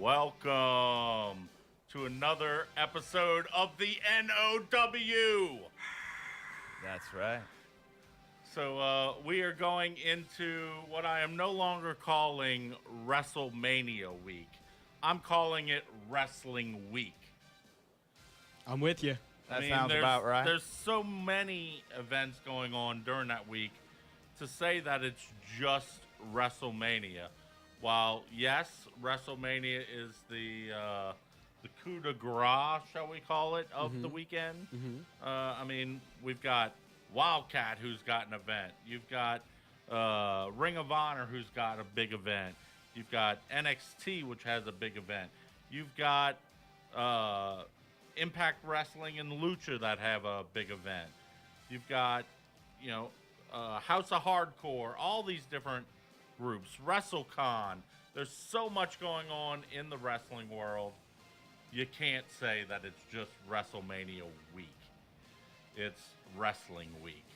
Welcome to another episode of the N.O.W. That's right. So we are going into what I am no longer calling Wrestlemania Week. I'm calling it Wrestling Week. I'm with you. That sounds about right. There's so many events going on during that week. To say that it's just WrestleMania, while yes, WrestleMania is the coup de grace, shall we call it, of the weekend. I mean, we've got Wildcat, who's got an event. You've got Ring of Honor, who's got a big event. You've got NXT, which has a big event. You've got Impact Wrestling and Lucha that have a big event. You've got, House of Hardcore, all these different groups. WrestleCon. There's so much going on in the wrestling world. You can't say that it's just WrestleMania week. It's Wrestling Week.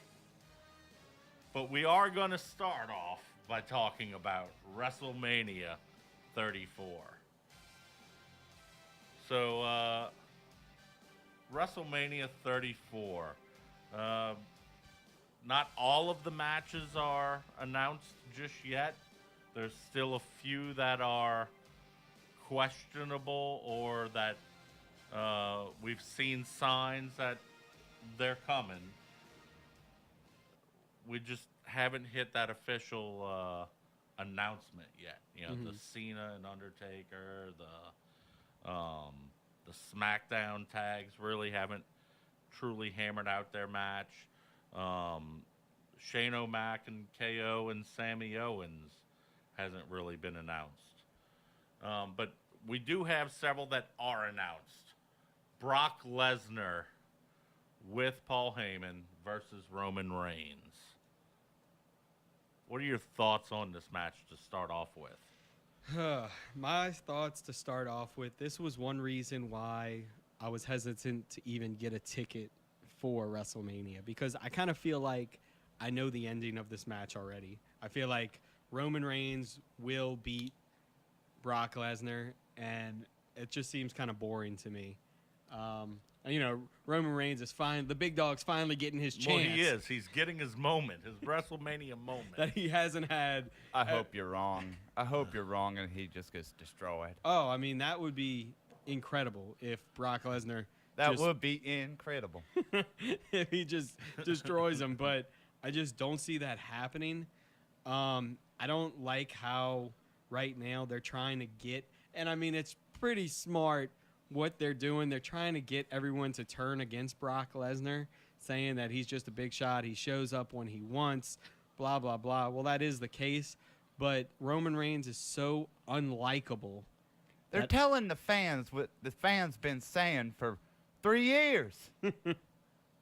But we are going to start off by talking about WrestleMania 34. So, WrestleMania 34. Not all of the matches are announced just yet. There's still a few that are questionable or that we've seen signs that they're coming. We just haven't hit that official announcement yet. The Cena and Undertaker, the SmackDown tags really haven't truly hammered out their match. Shane O'Mac and KO and Sammy Owens hasn't really been announced. But we do have several that are announced. Brock Lesnar with Paul Heyman versus Roman Reigns. What are your thoughts on this match to start off with? My thoughts to start off with, this was one reason why I was hesitant to even get a ticket for WrestleMania, because I kind of feel like I know the ending of this match already. I feel like Roman Reigns will beat Brock Lesnar, and it just seems kind of boring to me. Roman Reigns is fine. The big dog's finally getting his chance. Well, he is. He's getting his moment, his WrestleMania moment. That he hasn't had. I hope you're wrong. I hope you're wrong and he just gets destroyed. Oh, I mean, that would be incredible if Brock Lesnar... That would be incredible. If he just destroys him, but I just don't see that happening. I don't like how right now they're trying to get... And, I mean, it's pretty smart what they're doing. They're trying to get everyone to turn against Brock Lesnar, saying that he's just a big shot. He shows up when he wants, blah, blah, blah. Well, that is the case, but Roman Reigns is so unlikable. They're telling the fans what the fans been saying for 3 years.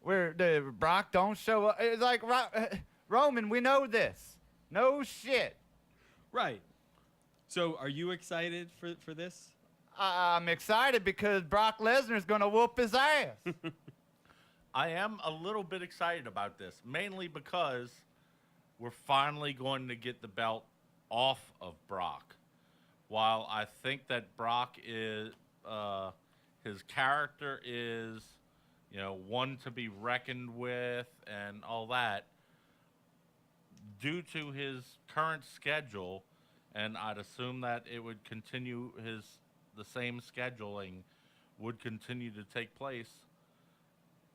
Where the Brock don't show up. It's like, Roman, we know this. No shit. Right. So are you excited for this? I'm excited because Brock Lesnar's going to whoop his ass. I am a little bit excited about this, mainly because we're finally going to get the belt off of Brock. While I think that Brock is, his character is, one to be reckoned with and all that, due to his current schedule, and I'd assume that it would continue the same scheduling would continue to take place.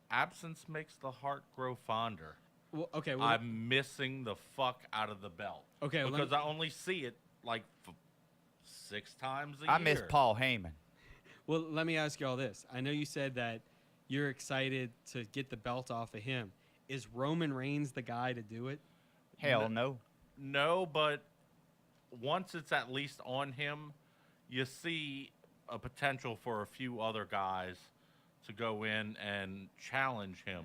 Absence makes the heart grow fonder. Well, okay. Well, I'm missing the fuck out of the belt. Okay. Because I only see it like 6 times a year. I miss Paul Heyman. Well, let me ask you all this. I know you said that you're excited to get the belt off of him. Is Roman Reigns the guy to do it? Hell no. No, but once it's at least on him, you see a potential for a few other guys to go in and challenge him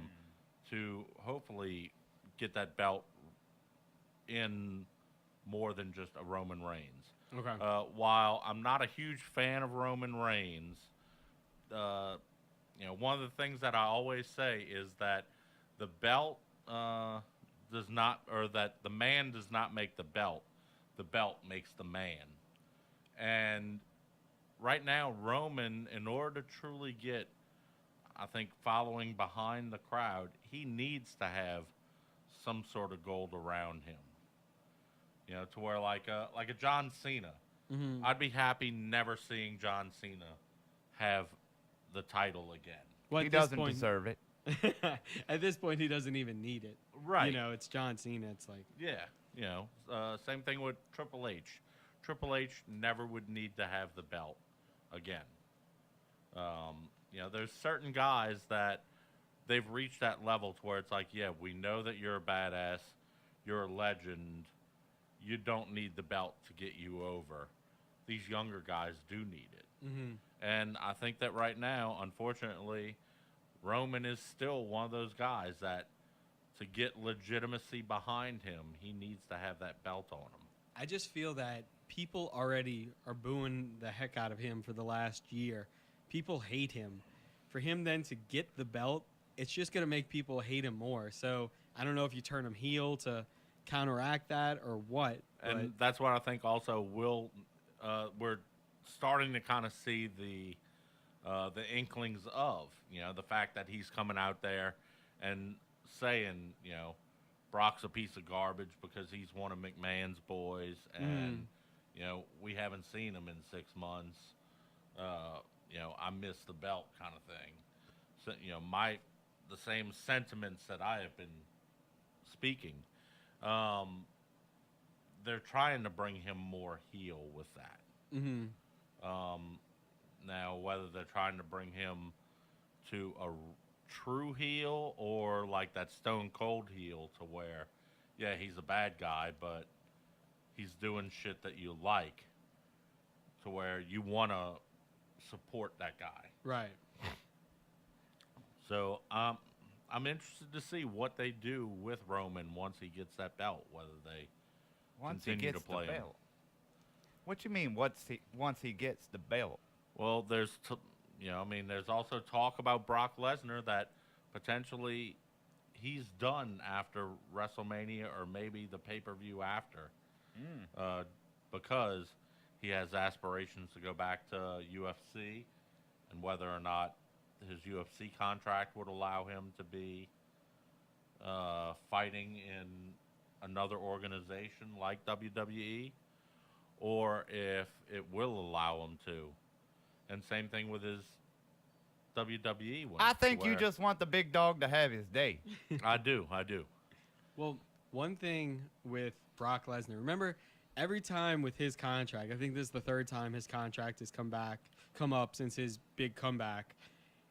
to hopefully get that belt in more than just a Roman Reigns. Okay. While I'm not a huge fan of Roman Reigns, one of the things that I always say is that the belt does not, or that the man does not make the belt makes the man. And right now, Roman, in order to truly get, I think, following behind the crowd, he needs to have some sort of gold around him. You know, to where like a John Cena, Hmm. I'd be happy never seeing John Cena have the title again. Well, He at this doesn't point, deserve it. at this point, he doesn't even need it. Right. You know, it's John Cena. It's like, Yeah. You know, same thing with Triple H. Triple H never would need to have the belt again. You know, there's certain guys that they've reached that level to where it's like, yeah, we know that you're a badass, you're a legend, you don't need the belt to get you over. These younger guys do need it. hmm And I think that right now, unfortunately, Roman is still one of those guys that to get legitimacy behind him, he needs to have that belt on him. I just feel that people already are booing the heck out of him for the last year. People hate him. For him then to get the belt, it's just going to make people hate him more. So I don't know if you turn him heel to counteract that or what. And that's what I think also we're starting to kind of see the inklings of, you know, the fact that he's coming out there and saying, you know, Brock's a piece of garbage because he's one of McMahon's boys, and you know, we haven't seen him in 6 months. You know, I miss the belt kind of thing. So, you know, the same sentiments that I have been speaking. They're trying to bring him more heel with that. Mm-hmm. Now, whether they're trying to bring him to a true heel or like that Stone Cold heel to where, yeah, he's a bad guy, but he's doing shit that you like, to where you want to support that guy. Right. So I'm interested to see what they do with Roman once he gets that belt, whether they Once he continue gets to play the him. belt. What you mean? Once he gets the belt? Well, you know, I mean, there's also talk about Brock Lesnar that potentially he's done after WrestleMania or maybe the pay-per-view after, because he has aspirations to go back to UFC, and whether or not his UFC contract would allow him to be fighting in another organization like WWE, or if it will allow him to. And same thing with his WWE one. I think you just want the big dog to have his day. I do. Well, one thing with Brock Lesnar, remember every time with his contract, I think this is the third time his contract has come up since his big comeback.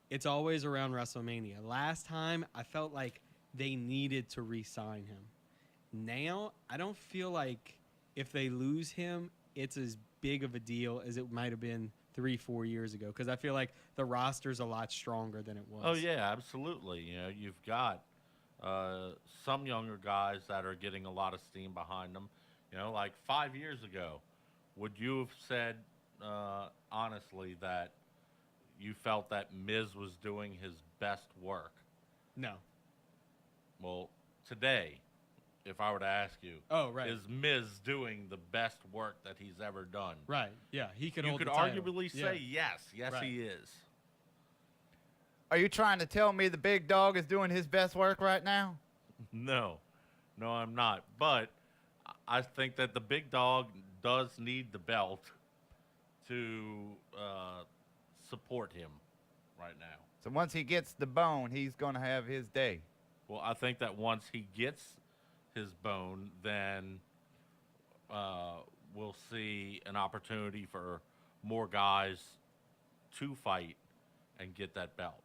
It's always around WrestleMania. Last time, I felt like they needed to re-sign him. Now, I don't feel like if they lose him, it's as big of a deal as it might have been 3-4 years ago, because I feel like the roster's a lot stronger than it was. Oh yeah, absolutely. You know, you've got some younger guys that are getting a lot of steam behind them. You know, like 5 years ago, would you have said honestly that you felt that Miz was doing his best work? No. Well, today, if I were to ask you, Oh, right. is Miz doing the best work that he's ever done? Right. Yeah, he could You hold could the title. arguably Yeah. say yes. Yes, Right. he is. Are you trying to tell me the big dog is doing his best work right now? No, I'm not. But I think that the big dog does need the belt to support him right now. So once he gets the bone, he's going to have his day. Well, I think that once he gets his bone, then we'll see an opportunity for more guys to fight and get that belt.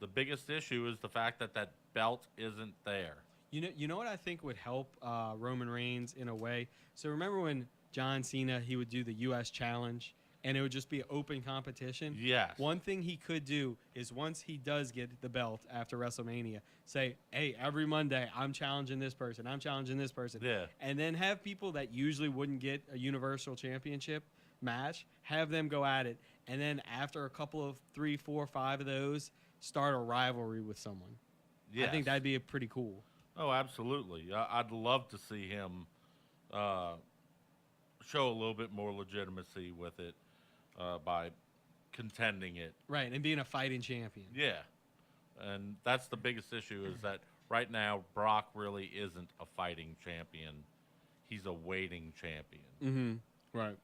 The biggest issue is the fact that that belt isn't there. You know what I think would help Roman Reigns in a way? So remember when John Cena, he would do the U.S. Challenge, and it would just be an open competition? Yes. One thing he could do is once he does get the belt after WrestleMania, say, hey, every Monday, I'm challenging this person. I'm challenging this person. Yeah. And then have people that usually wouldn't get a Universal Championship match, have them go at it. And then after a couple of 3, 4, 5 of those, start a rivalry with someone. Yes. I think that'd be pretty cool. Oh, absolutely. I'd love to see him show a little bit more legitimacy with it. by contending it. Right, and being a fighting champion. Yeah, and that's the biggest issue is that right now Brock really isn't a fighting champion. He's a waiting champion. Mm-hmm. Right.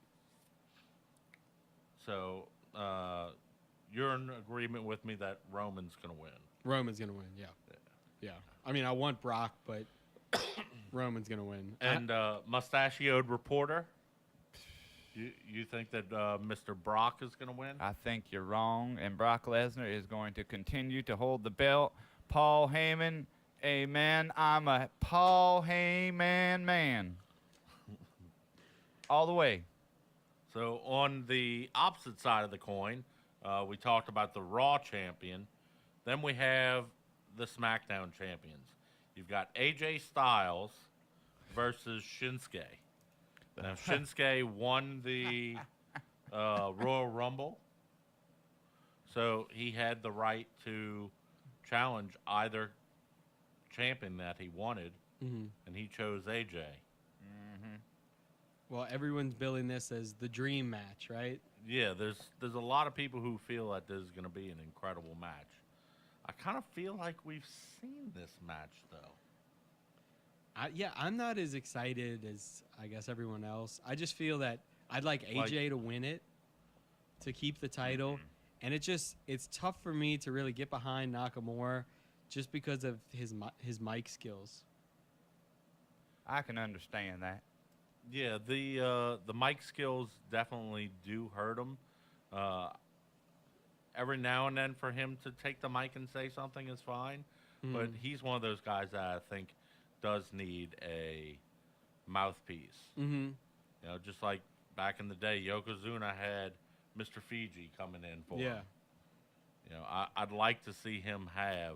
So you're in agreement with me that Roman's going to win. Roman's gonna win. Yeah. I mean, I want Brock, but Roman's gonna win. And mustachioed reporter, you think that Mr. Brock is going to win? I think you're wrong, and Brock Lesnar is going to continue to hold the belt. Paul Heyman, amen. I'm a Paul Heyman man. All the way. So on the opposite side of the coin, we talked about the Raw champion. Then we have the SmackDown champions. You've got AJ Styles versus Shinsuke. Now, Shinsuke won the Royal Rumble, so he had the right to challenge either champion that he wanted, and he chose AJ. Well, everyone's billing this as the dream match, right? Yeah, there's a lot of people who feel that this is going to be an incredible match. I kind of feel like we've seen this match, though. I'm not as excited as I guess everyone else. I just feel that I'd like AJ to win it, to keep the title, and it's tough for me to really get behind Nakamura just because of his mic skills. I can understand that. Yeah, the mic skills definitely do hurt him. Every now and then for him to take the mic and say something is fine, but he's one of those guys that I think does need a mouthpiece. Mm-hmm. You know, just like back in the day, Yokozuna had Mr. Fiji coming in for him. You know, I'd like to see him have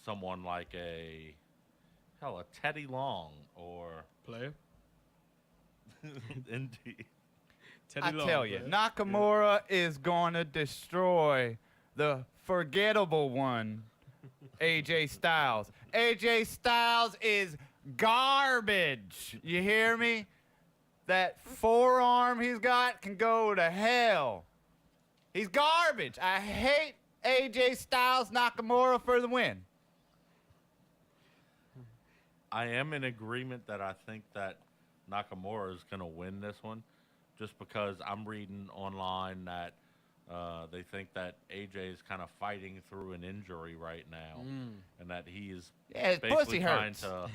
someone like a Teddy Long or Player. Indeed. Teddy I Long, tell you, player. Nakamura is going to destroy the forgettable one, AJ Styles. AJ Styles is garbage. You hear me? That forearm he's got can go to hell. He's garbage. I hate AJ Styles Nakamura for the win. I am in agreement that I think that Nakamura is going to win this one just because I'm reading online that they think that AJ is kind of fighting through an injury right now and that he is His basically pussy trying hurts. to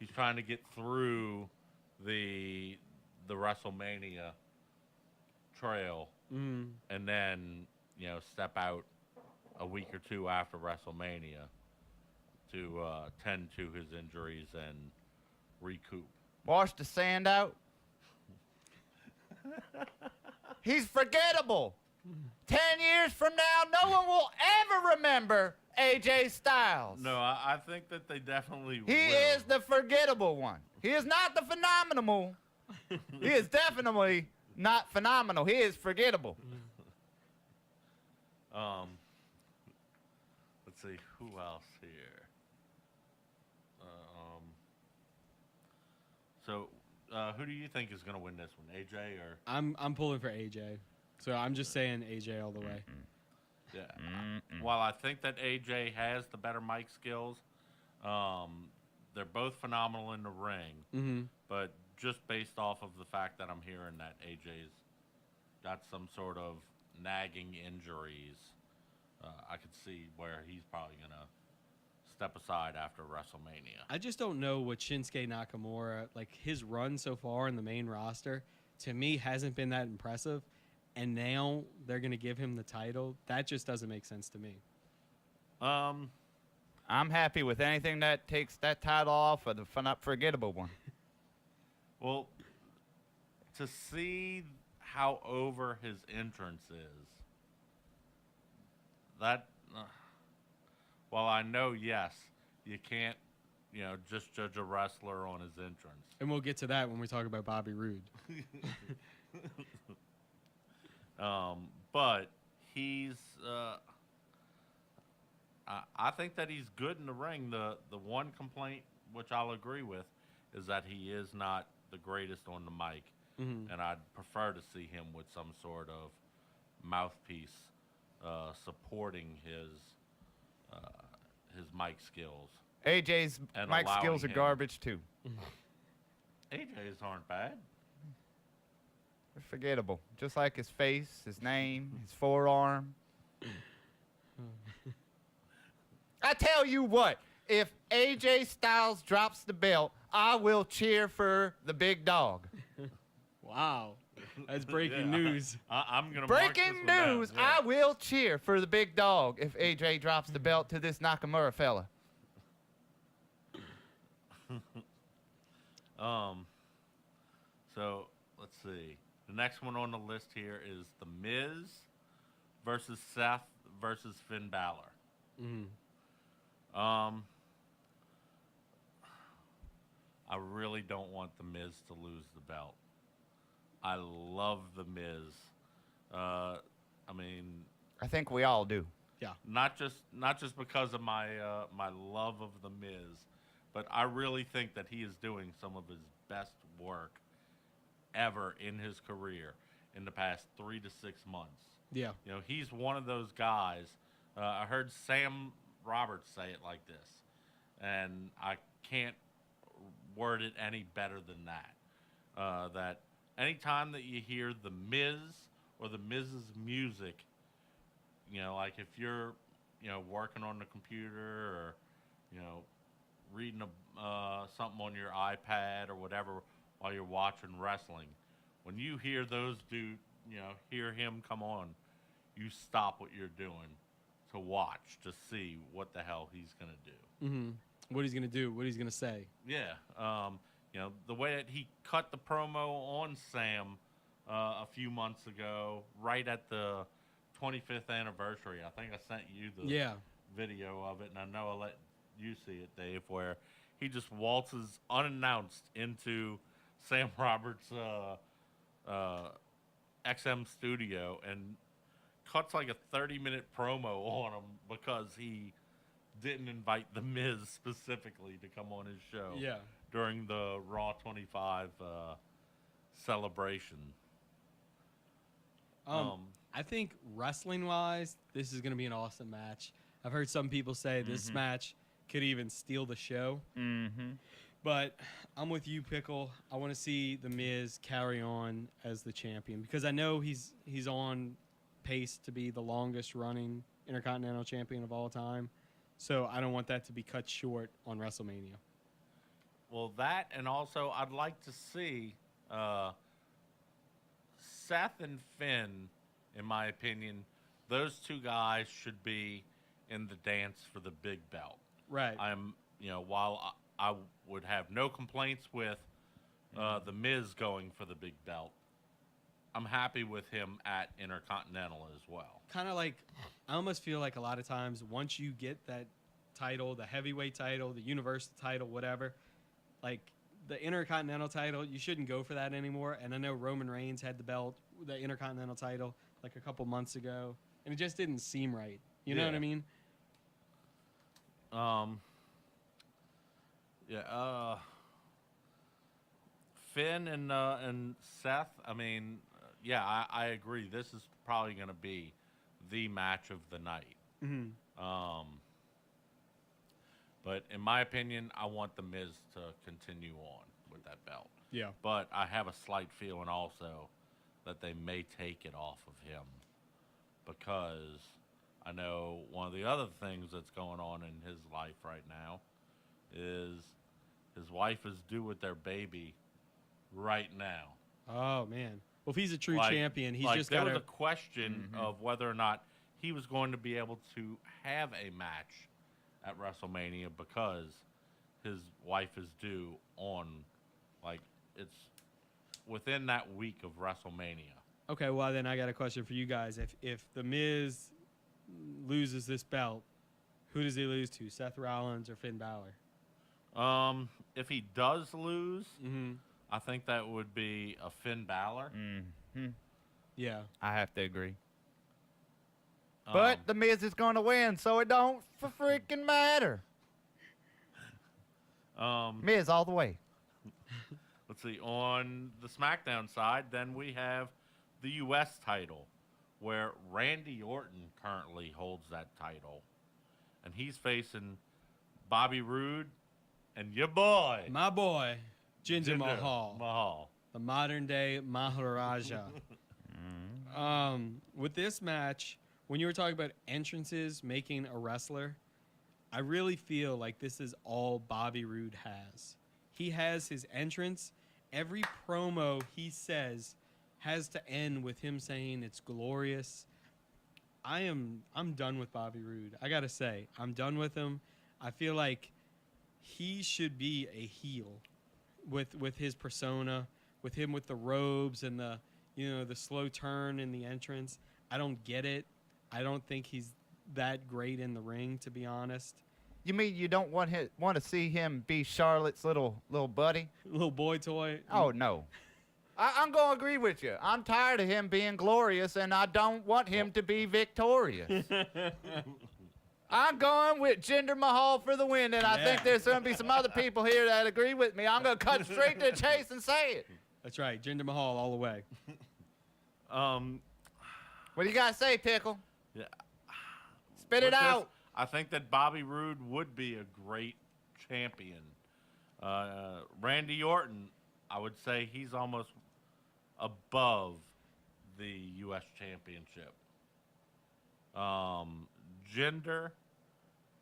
he's trying to get through the WrestleMania trail and then, you know, step out a week or two after WrestleMania to tend to his injuries and recoup. Wash the sand out. He's forgettable. 10 years from now, no one will ever remember AJ Styles. No, I think that they definitely will. He is the forgettable one. He is not the phenomenal. He is definitely not phenomenal. He is forgettable. Let's see, who else here? So, who do you think is going to win this one, AJ or? I'm pulling for AJ, so I'm just saying AJ all the way. Yeah. While I think that AJ has the better mic skills, they're both phenomenal in the ring. But just based off of the fact that I'm hearing that AJ's got some sort of nagging injuries, I could see where he's probably going to step aside after WrestleMania. I just don't know what Shinsuke Nakamura, like his run so far in the main roster, to me hasn't been that impressive. And now they're going to give him the title. That just doesn't make sense to me. I'm happy with anything that takes that title off of the forgettable one. Well, to see how over his entrance is, that, well, I know, yes, you can't, you know, just judge a wrestler on his entrance. And we'll get to that when we talk about Bobby Roode. But he's, I think that he's good in the ring. The one complaint, which I'll agree with, is that he is not the greatest on the mic. Mhm. and I'd prefer to see him with some sort of mouthpiece supporting his mic skills. AJ's And mic allowing skills are him- garbage too. AJ's aren't bad. They're forgettable. Just like his face, his name, his forearm. I tell you what, if AJ Styles drops the belt, I will cheer for the big dog. Wow, that's breaking Yeah. news. I'm gonna mark this Breaking one down, news, yeah. I will cheer for the big dog if AJ drops the belt to this Nakamura fella. So let's see. The next one on the list here is The Miz versus Seth versus Finn Balor. Mhm. I really don't want The Miz to lose the belt. I love The Miz. I mean, I think we all do. not just because of my my love of The Miz, but I really think that he is doing some of his best work ever in his career in the past 3 to 6 months. Yeah. You know, he's one of those guys. I heard Sam Roberts say it like this, and I can't word it any better than that. That anytime that you hear The Miz or The Miz's music, you know, like if you're, you know, working on the computer or, you know, reading something on your iPad or whatever while you're watching wrestling, when you hear those hear him come on, you stop what you're doing to watch to see what the hell he's gonna do. Mhm. What he's gonna do? What he's gonna say? Yeah, you know, the way that he cut the promo on Sam a few months ago, right at the 25th anniversary. I think I sent you the Yeah. video of it, and I know I let you see it, Dave, where he just waltzes unannounced into Sam Roberts' XM studio and cuts like a 30-minute promo on him because he didn't invite The Miz specifically to come on his show Yeah. during the Raw 25 celebration. I think wrestling-wise, this is gonna be an awesome match. I've heard some people say this match could even steal the show. Mm-hmm. But I'm with you, Pickle. I want to see The Miz carry on as the champion because I know he's on pace to be the longest running Intercontinental Champion of all time. So I don't want that to be cut short on WrestleMania. Well, that, and also I'd like to see Seth and Finn, in my opinion, those two guys should be in the dance for the big belt. Right. While I would have no complaints with The Miz going for the big belt, I'm happy with him at Intercontinental as well. Kind of like, I almost feel like a lot of times once you get that title, the heavyweight title, the Universal title, whatever, like the Intercontinental title, you shouldn't go for that anymore. And I know Roman Reigns had the belt, the Intercontinental title, like a couple months ago, and it just didn't seem right. You know what I mean? Finn and Seth. I mean, I agree. This is probably going to be the match of the night. Mm-hmm. But in my opinion, I want The Miz to continue on with that belt. Yeah. But I have a slight feeling also that they may take it off of him because I know one of the other things that's going on in his life right now is his wife is due with their baby right now. Oh man. Well, if he's a true champion, he's just there got was a question of whether or not he was going to be able to have a match at WrestleMania because his wife is due on, like, it's within that week of WrestleMania. Okay, well then I got a question for you guys. If The Miz loses this belt, who does he lose to? Seth Rollins or Finn Balor? If he does lose, Mm-hmm. I think that would be a Finn Balor. Mm-hmm. Yeah. I have to agree. But The Miz is going to win, so it don't freaking matter. Miz all the way. let's see, on the SmackDown side, then we have the U.S. title, where Randy Orton currently holds that title. And he's facing Bobby Roode and your boy, My boy, Jinder Mahal, Mahal. the modern day Maharaja. With this match, when you were talking about entrances making a wrestler, I really feel like this is all Bobby Roode has. He has his entrance. Every promo he says has to end with him saying it's glorious. I'm done with Bobby Roode. I gotta say, I'm done with him. I feel like he should be a heel with his persona, with him with the robes and the slow turn in the entrance. I don't get it. I don't think he's that great in the ring, to be honest. You mean you don't want to see him be Charlotte's little buddy? Little boy toy. Oh no. I'm going to agree with you. I'm tired of him being glorious, and I don't want him to be victorious. I'm going with Jinder Mahal for the win, and I think there's going to be some other people here that agree with me. I'm going to cut straight to the chase and say it. That's right. Jinder Mahal all the way. What do you got to say, Pickle? Yeah. Spit it With this, out. I think that Bobby Roode would be a great champion. Randy Orton, I would say he's almost above the U.S. Championship. Jinder,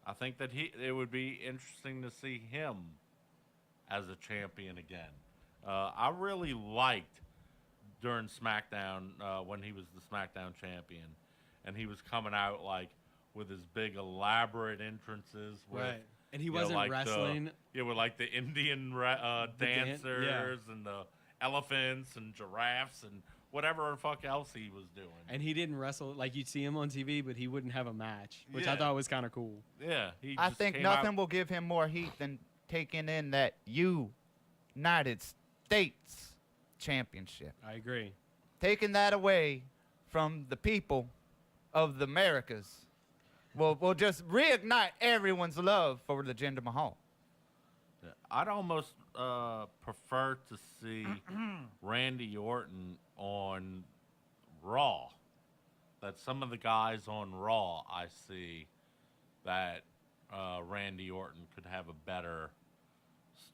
I think that it would be interesting to see him as a champion again. I really liked during SmackDown when he was the SmackDown champion, and he was coming out like with his big elaborate entrances, with, Right. And he wasn't like wrestling. with like the Indian dancers and the elephants and giraffes and whatever the fuck else he was doing. And he didn't wrestle like you'd see him on TV, but he wouldn't have a match, which I Yeah. thought was kind of cool. Yeah, I think nothing will give him more heat than taking in that United States Championship. I agree. Taking that away from the people of the Americas will just reignite everyone's love for the Jinder Mahal. I'd almost prefer to see Randy Orton on Raw. That some of the guys on Raw, I see that Randy Orton could have a better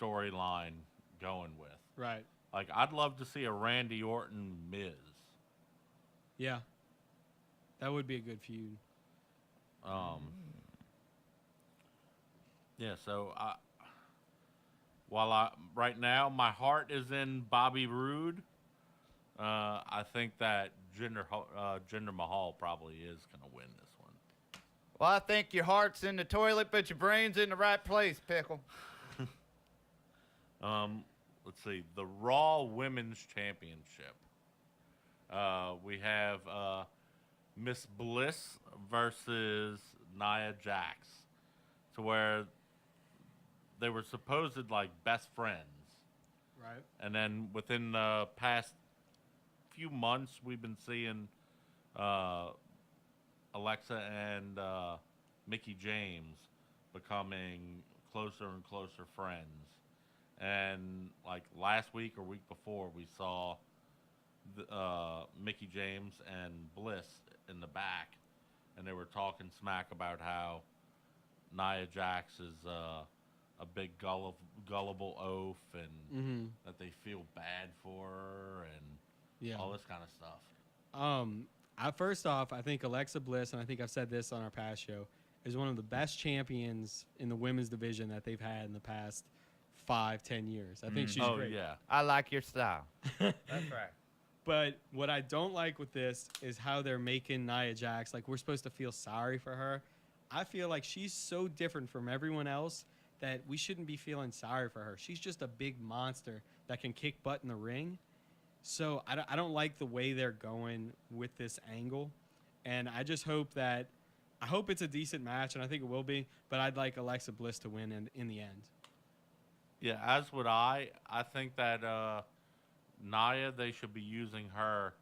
storyline going with. Right. Like, I'd love to see a Randy Orton Miz. Yeah. That would be a good feud. Yeah, so right now my heart is in Bobby Roode, I think that Jinder Mahal probably is going to win this one. Well, I think your heart's in the toilet, but your brain's in the right place, Pickle. Let's see, the Raw Women's Championship. We have Miss Bliss versus Nia Jax, to where they were supposed like best friends. Right. And then within the past few months, we've been seeing Alexa and Mickey James becoming closer and closer friends. And like last week or week before, we saw Mickey James and Bliss in the back, and they were talking smack about how Nia Jax is a big gullible oaf, and that they feel bad for her, and all this kind of stuff. First off, I think Alexa Bliss, and I think I've said this on our past show, is one of the best champions in the women's division that they've had in the past 5-10 years. I think she's great. Yeah. I like your style. That's right. But what I don't like with this is how they're making Nia Jax, like we're supposed to feel sorry for her. I feel like she's so different from everyone else that we shouldn't be feeling sorry for her. She's just a big monster that can kick butt in the ring. So I don't like the way they're going with this angle. And I just hope that, I hope it's a decent match, and I think it will be, but I'd like Alexa Bliss to win in the end. Yeah, as would I. I think that Nia, they should be using her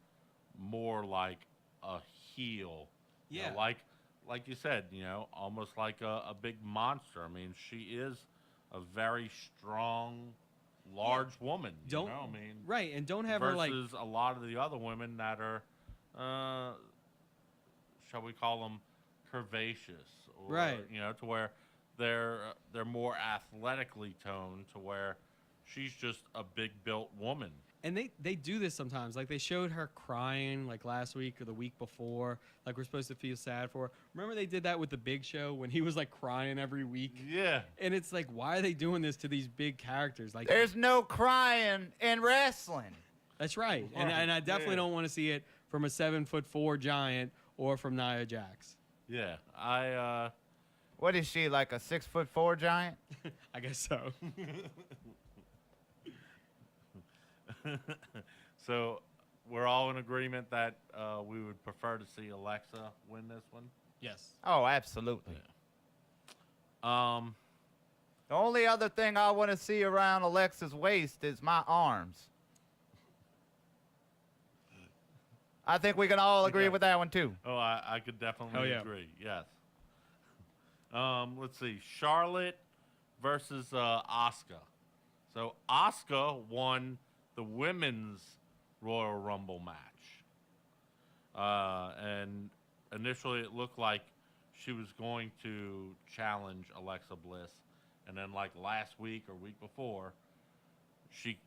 more like a heel. You know, like you said, almost like a big monster. I mean, she is a very strong large woman. Don't you know? I mean, right, and don't have her like versus a lot of the other women that are, shall we call them, curvaceous, or Right. to where they're more athletically toned, to where she's just a big built woman. and they do this sometimes. Like they showed her crying like last week or the week before. Like we're supposed to feel sad for her. Remember they did that with the Big Show when he was like crying every week. Yeah, And it's like, why are they doing this to these big characters? Like There's no crying in wrestling. that's right. And Right, I definitely yeah. don't want to see it from a 7'4" giant or from Nia Jax. yeah. I What is she, like a 6'4" giant? I guess so. So we're all in agreement that we would prefer to see Alexa win this one. Yes. Oh, absolutely. Um, The only other thing I want to see around Alexa's waist is my arms. I think we can all agree Yeah. with that one too. oh, I could definitely Hell yeah. agree. Yes. Let's see, Charlotte versus Asuka. So Asuka won the women's Royal Rumble match, and initially it looked like she was going to challenge Alexa Bliss, and then like last week or week before, she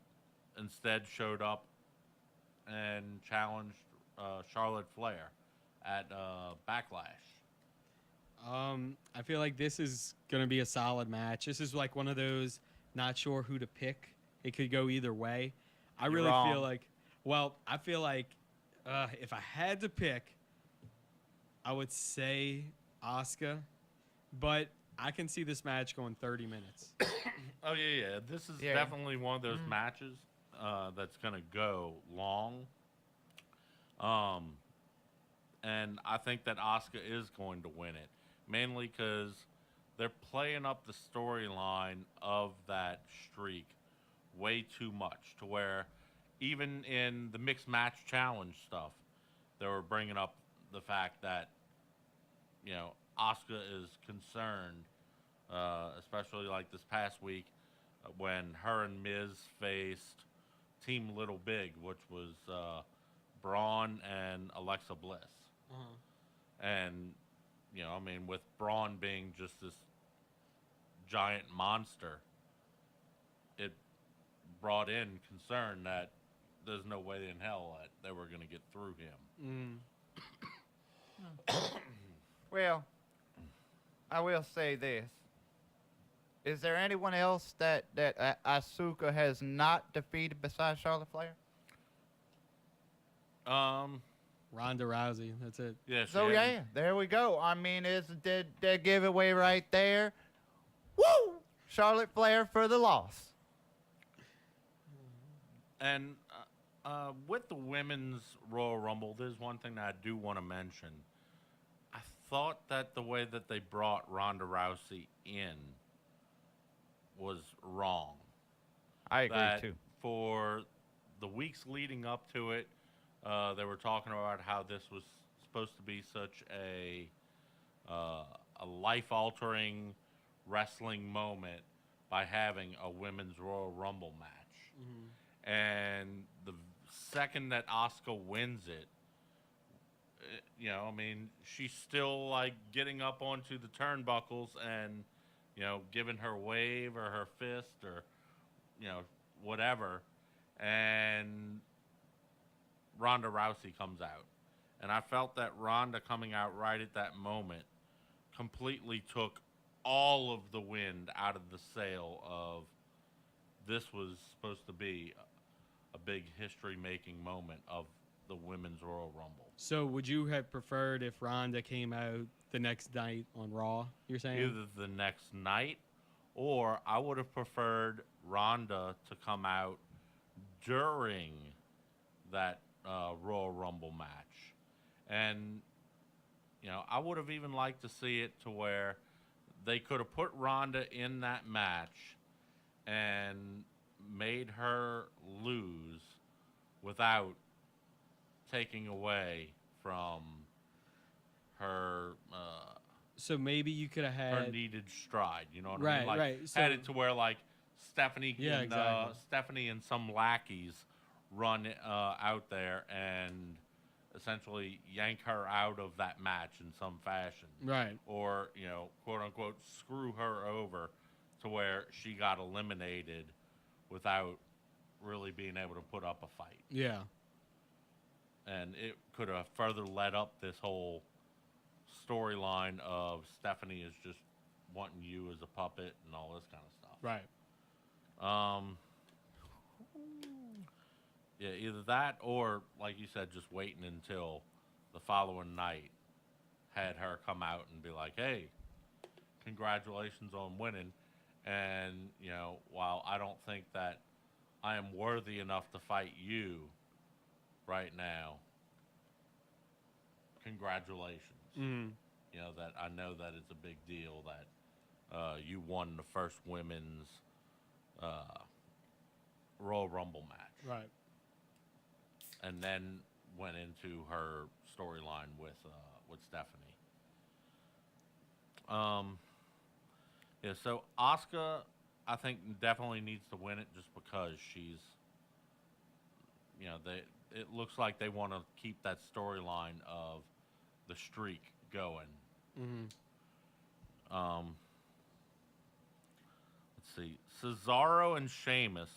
instead showed up and challenged Charlotte Flair at Backlash. I feel like this is going to be a solid match. This is like one of those not sure who to pick. It could go either way. I You're really wrong. feel like, I feel like if I had to pick, I would say Asuka, but I can see this match going 30 minutes. Oh yeah. This is Yeah. definitely one of those matches that's gonna go long. And I think that Asuka is going to win it, mainly because they're playing up the storyline of that streak way too much, to where even in the mixed match challenge stuff, they were bringing up the fact that Asuka is concerned, especially like this past week when her and Miz faced Team Little Big, which was Braun and Alexa Bliss. And, with Braun being just this giant monster, it brought in concern that there's no way in hell that they were going to get through him. Well, I will say this. Is there anyone else that Asuka has not defeated besides Charlotte Flair? Ronda Rousey, that's it. Yeah. she So hasn't- yeah, there we go. I mean, it's a dead giveaway right there. Woo! Charlotte Flair for the loss. And with the women's Royal Rumble, there's one thing that I do want to mention. I thought that the way that they brought Ronda Rousey in was wrong. I agree That too. for the weeks leading up to it, they were talking about how this was supposed to be such a life-altering wrestling moment by having a women's Royal Rumble match. And the second that Asuka wins it, she's still like getting up onto the turnbuckles and, giving her wave or her fist or, whatever. And Ronda Rousey comes out. And I felt that Ronda coming out right at that moment completely took all of the wind out of the sail of this was supposed to be a big history-making moment of the Women's Royal Rumble. So would you have preferred if Ronda came out the next night on Raw, you're saying? Either the next night, or I would have preferred Ronda to come out during that Royal Rumble match. And, I would have even liked to see it to where they could have put Ronda in that match and made her lose without taking away from her So maybe you could have her had needed stride. You know what I Right, mean? Like, right. had So- it to where like Stephanie, Yeah, and, exactly. Stephanie and some lackeys run out there and essentially yank her out of that match in some fashion, Right. or quote unquote, screw her over to where she got eliminated without really being able to put up a fight, Yeah. and it could have further led up this whole storyline of Stephanie is just wanting you as a puppet and all this kind of stuff. Right. Um, yeah, either that or, like you said, just waiting until the following night, had her come out and be like, "Hey, congratulations on winning," and while I don't think that I am worthy enough to fight you right now, congratulations. Mm-hmm. That I know that it's a big deal that you won the first women's uh, Royal Rumble match, Right. and then went into her storyline with Stephanie. Yeah, so Asuka, I think definitely needs to win it just because she's, they it looks like they want to keep that storyline of the streak going. Mm-hmm. Let's see, Cesaro and Sheamus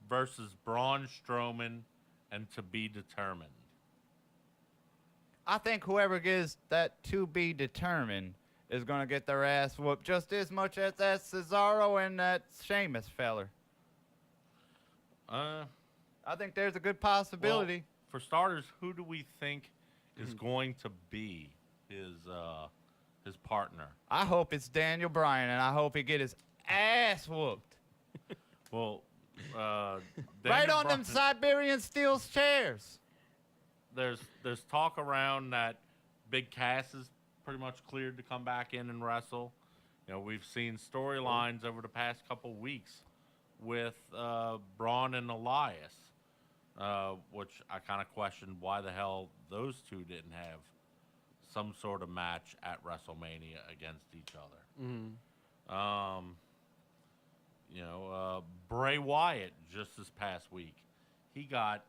versus Braun Strowman and to be determined. I think whoever gets that to be determined is going to get their ass whooped just as much as that Cesaro and that Sheamus feller. I think there's a good possibility. Well, for starters, who do we think is going to be his partner? I hope it's Daniel Bryan, and I hope he get his ass whooped. Well, Right Daniel on them Bryan- Siberian steel chairs. There's talk around that Big Cass is pretty much cleared to come back in and wrestle. We've seen storylines over the past couple weeks with Braun and Elias, which I kind of questioned why the hell those two didn't have some sort of match at WrestleMania against each other. Mm-hmm. Bray Wyatt just this past week, he got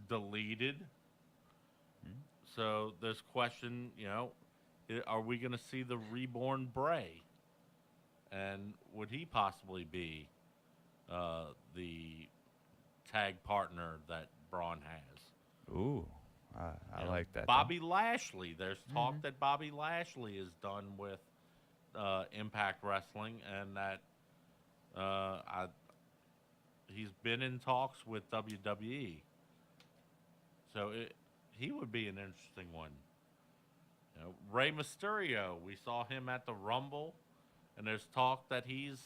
deleted. So there's question, are we going to see the reborn Bray? And would he possibly be the tag partner that Braun has? Ooh, I like that. Bobby Lashley. There's talk that Bobby Lashley is done with Impact Wrestling, and that he's been in talks with WWE. So he would be an interesting one. Rey Mysterio. We saw him at the Rumble, and there's talk that he's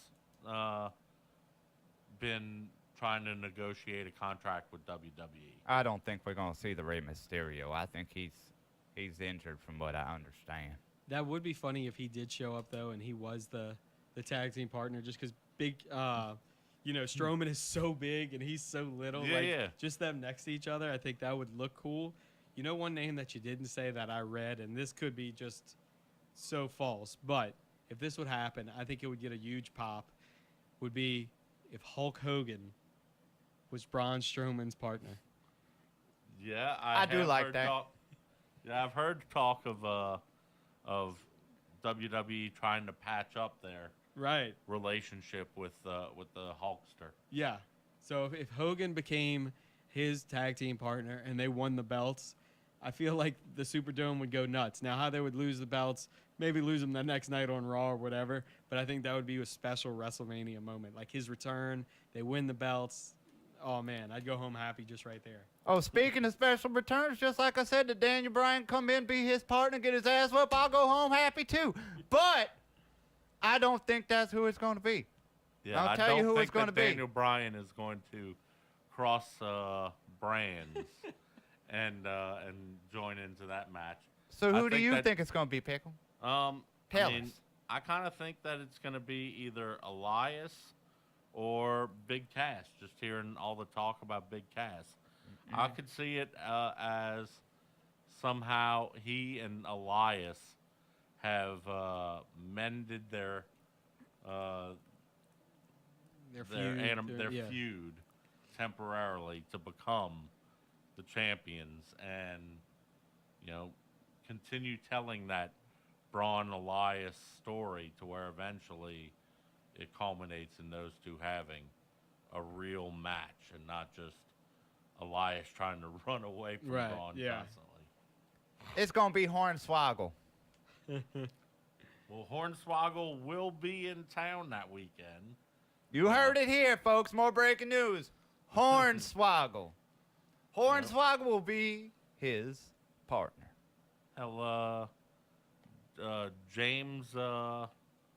been trying to negotiate a contract with WWE. I don't think we're going to see the Rey Mysterio. I think he's injured from what I understand. That would be funny if he did show up though, and he was the tag team partner. Just because Strowman is so big and he's so little. Yeah. Just them next to each other, I think that would look cool. One name that you didn't say that I read, and this could be just so false, but if this would happen, I think it would get a huge pop. Would be if Hulk Hogan was Braun Strowman's partner. Yeah, I do have like heard that. I've heard talk of WWE trying to patch up their Right. relationship with the Hulkster. Yeah. So if Hogan became his tag team partner and they won the belts, I feel like the Superdome would go nuts. Now, how they would lose the belts, maybe lose them the next night on Raw or whatever, but I think that would be a special WrestleMania moment. Like his return, they win the belts. Oh, man, I'd go home happy just right there. Oh, speaking of special returns, just like I said, did Daniel Bryan come in, be his partner, get his ass whooped, I'll go home happy too. But I don't think that's who it's going to be. Yeah, I'll tell I don't you who think it's going to that be. Daniel Bryan is going to cross brands and join into that match. So I who do think you that- think it's going to be, Pickle? Tell Tell I us. I kind of think that it's going to be either Elias or Big Cass. Just hearing all the talk about Big Cass, I could see it as somehow he and Elias have mended their Their their feud temporarily to become the champions and, you know, continue telling that Braun Elias story to where eventually it culminates in those two having a real match and not just Elias trying to run away from Right, Braun yeah. constantly. It's gonna be Hornswoggle. Well, Hornswoggle will be in town that weekend. You heard it here, folks. More breaking news. Hornswoggle. Hornswoggle will be his partner. Hell, James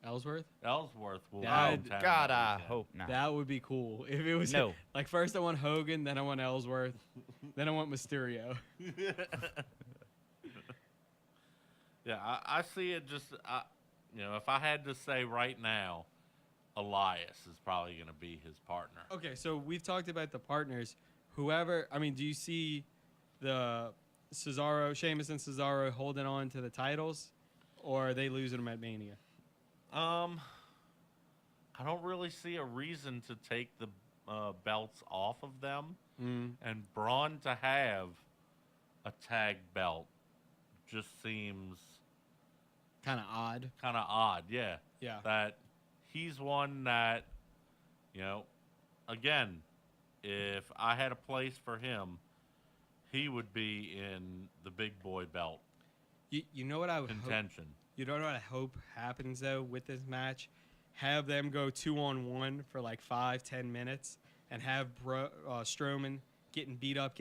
Ellsworth. Ellsworth will be That- in town. God, that I weekend. hope not. That would be cool if it was No. like first I want Hogan, then I want Ellsworth, then I want Mysterio. Yeah, I see it just, you know, if I had to say right now, Elias is probably going to be his partner. Okay, so we've talked about the partners. Whoever, I mean, do you see the Sheamus and Cesaro holding on to the titles, or are they losing them at Mania? I don't really see a reason to take the belts off of them, and Braun to have a tag belt just seems Kind of odd. kind of odd. Yeah, Yeah. that he's one that, you know, again, if I had a place for him, he would be in the big boy belt You know what I would hope, contention. you know what I hope happens though with this match? Have them go 2-on-1 for like 5-10 minutes, and have Strowman getting beat up,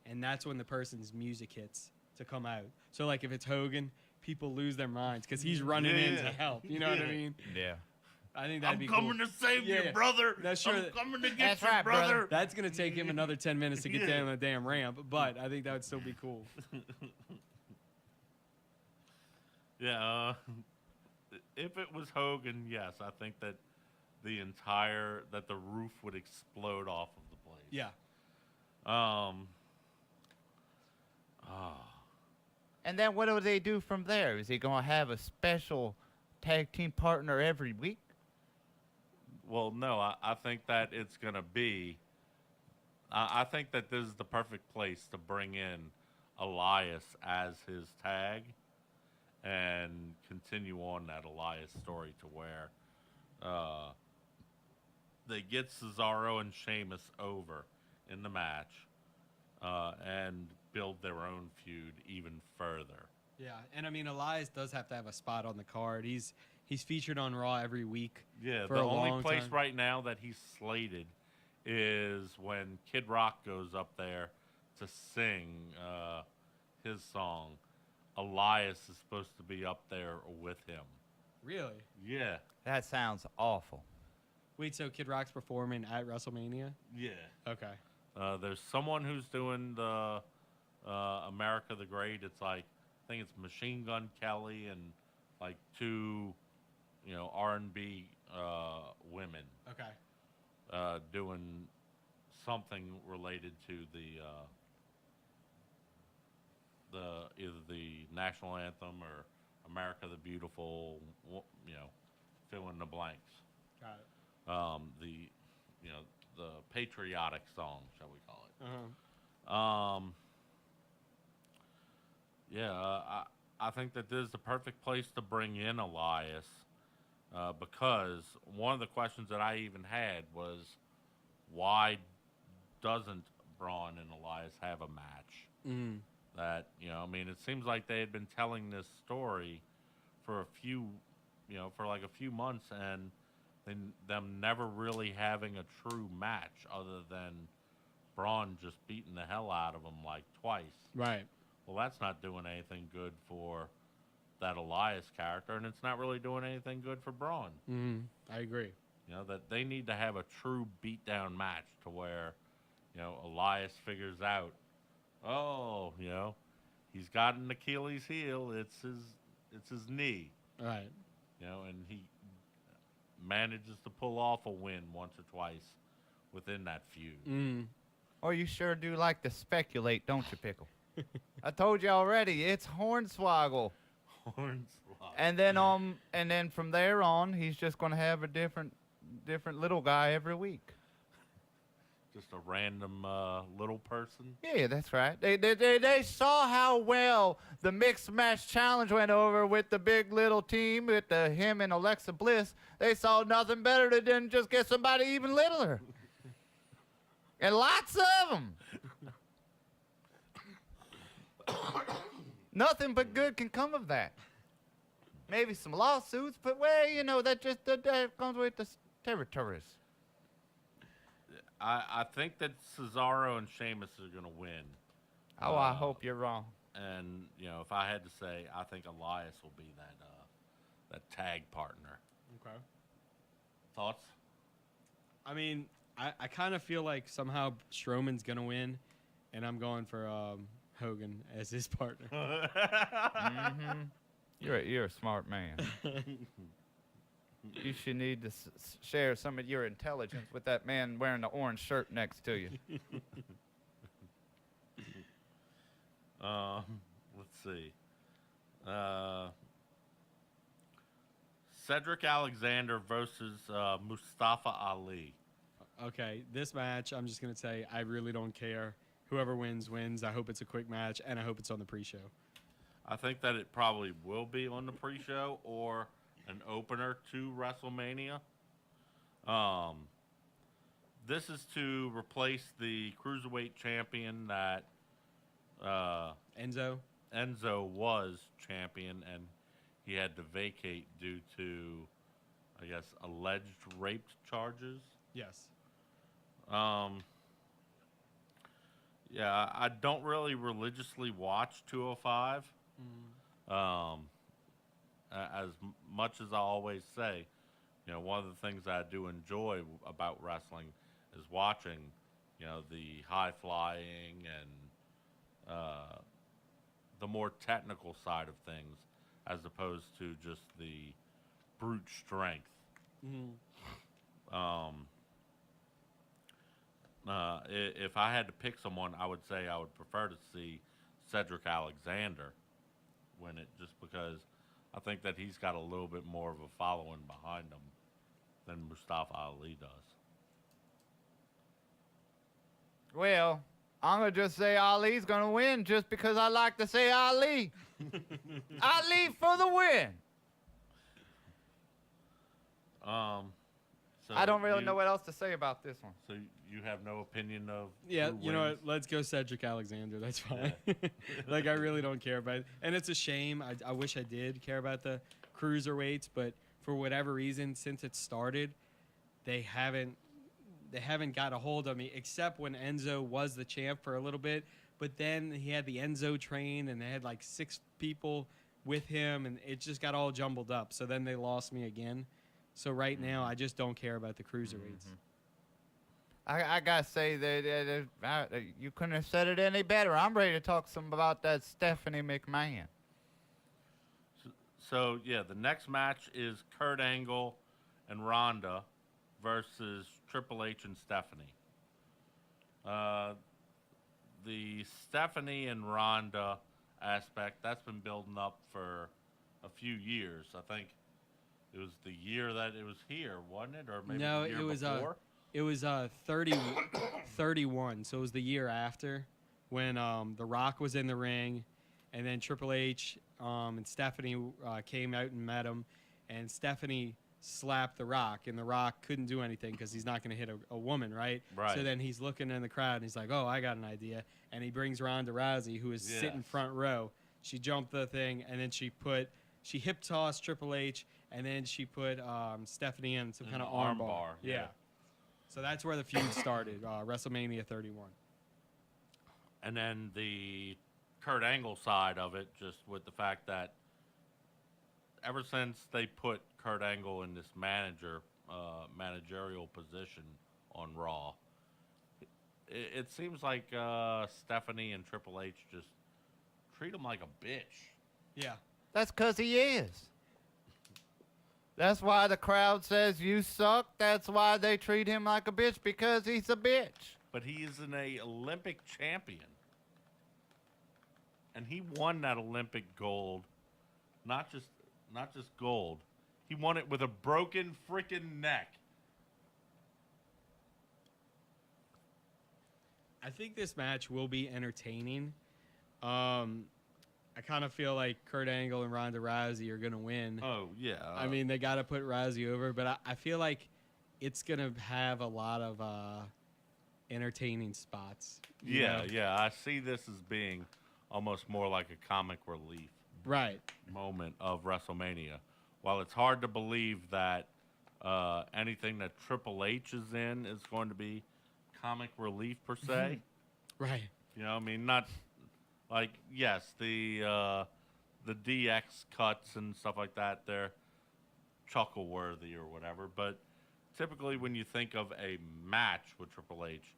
and that's when the person's music hits to come out. So like if it's Hogan, people lose their minds because he's running in to Yeah. help. You know what I mean? Yeah. I think that'd I'm be coming cool. to save Yeah, you, yeah. brother. That's sure I'm that- coming to get That's you, right, brother. brother. That's gonna take him another 10 minutes to get Yeah. down the damn ramp, but I think that would still be cool. Yeah, if it was Hogan, yes, I think that that the roof would explode off of the place. Yeah. And then what do they do from there? Is he gonna have a special tag team partner every week? Well, no, I think that it's gonna be. I think that this is the perfect place to bring in Elias as his tag, and continue on that Elias story to where they get Cesaro and Sheamus over in the match, and build their own feud even further. Yeah, and I mean Elias does have to have a spot on the card. He's featured on Raw every week. Yeah, for the a only long place time. right now that he's slated is when Kid Rock goes up there to sing his song. Elias is supposed to be up there with him. Really? Yeah, That sounds awful. Wait, so Kid Rock's performing at WrestleMania? yeah. Okay. There's someone who's doing the America the Great. It's like, I think it's Machine Gun Kelly and like two, you know, R&B women doing something related to either the national anthem or America the Beautiful, you know, fill in the blanks. Got it. The patriotic song, shall we call it? Uh-huh. I think that this is the perfect place to bring in Elias, because one of the questions that I even had was, why doesn't Braun and Elias have a match? Mm. That, you know, I mean, it seems like they had been telling this story for for like a few months, and them never really having a true match other than Braun just beating the hell out of him like twice. Right. Well, that's not doing anything good for that Elias character, and it's not really doing anything good for Braun. Mm. I agree. You know, that they need to have a true beatdown match to where, you know, Elias figures out, oh, you know, he's got an Achilles heel. It's his knee. Right. You know, and he manages to pull off a win once or twice within that feud. Mm. Oh, you sure do like to speculate, don't you, Pickle? I told you already, it's Hornswoggle. Hornswoggle. And then from there on, he's just gonna have a different different little guy every week. Just a random little person. Yeah, that's right. They saw how well the mixed match challenge went over with the big little team with him and Alexa Bliss. They saw nothing better than just get somebody even littler, and lots of them. Nothing but good can come of that. Maybe some lawsuits, but well, that just that comes with the territories. I think that Cesaro and Sheamus are going to win. Oh, I hope you're wrong. And, if I had to say, I think Elias will be that tag partner. Okay. Thoughts? I mean, I kind of feel like somehow Strowman's going to win, and I'm going for Hogan as his partner. Mm-hmm. You're a smart man. You should need to share some of your intelligence with that man wearing the orange shirt next to you. Let's see. Cedric Alexander versus Mustafa Ali. Okay, this match, I'm just going to say I really don't care. Whoever wins, wins. I hope it's a quick match, and I hope it's on the pre-show. I think that it probably will be on the pre-show or an opener to WrestleMania. This is to replace the Cruiserweight champion that Enzo? Enzo was champion, and he had to vacate due to, I guess, alleged rape charges. Yes. Yeah, I don't really religiously watch 205. As much as I always say, one of the things I do enjoy about wrestling is watching, the high flying and the more technical side of things, as opposed to just the brute strength. If I had to pick someone, I would say I would prefer to see Cedric Alexander win it, just because I think that he's got a little bit more of a following behind him than Mustafa Ali does. Well, I'm going to just say Ali's going to win just because I like to say Ali. Ali for the win. So I don't really know what else to say about this one. So you have no opinion of Yeah, who you know wins? what? Let's go Cedric Alexander. That's fine. Like, I really don't care about it. And it's a shame. I wish I did care about the cruiserweights, but for whatever reason, since it started, they haven't got a hold of me, except when Enzo was the champ for a little bit. But then he had the Enzo train, and they had like 6 people with him, and it just got all jumbled up. So then they lost me again. So right now, I just don't care about the cruiserweights. I got to say that you couldn't have said it any better. I'm ready to talk some about that Stephanie McMahon. So yeah, the next match is Kurt Angle and Ronda versus Triple H and Stephanie. The Stephanie and Ronda aspect, that's been building up for a few years. I think it was the year that it was here, wasn't it? Or maybe No, the year it was before? it was 31, so it was the year after when The Rock was in the ring, and then Triple H and Stephanie came out and met him, and Stephanie slapped The Rock, and The Rock couldn't do anything because he's not going to hit a woman, right? Right. So then he's looking in the crowd, and he's like, oh, I got an idea. And he brings Ronda Rousey, who is sitting front row. She jumped the thing, and then she hip tossed Triple H, and then she put Stephanie in some kind of arm bar. Yeah. So that's where the feud started, WrestleMania 31. And then the Kurt Angle side of it, just with the fact that ever since they put Kurt Angle in this managerial position on Raw, it seems like Stephanie and Triple H just treat him like a bitch. Yeah. That's because he is. That's why the crowd says you suck. That's why they treat him like a bitch, because he's a bitch. But he is an Olympic champion. And he won that Olympic gold. Not just gold. He won it with a broken freaking neck. I think this match will be entertaining. I kind of feel like Kurt Angle and Ronda Rousey are going to win. Oh, yeah. I mean, they got to put Rousey over, but I feel like it's going to have a lot of entertaining spots. you know? Yeah. I see this as being almost more like a comic relief Right. moment of WrestleMania. While it's hard to believe that anything that Triple H is in is going to be comic relief per se. Right. You know, I mean, not like yes, the DX cuts and stuff like that, they're chuckle worthy or whatever. But typically, when you think of a match with Triple H,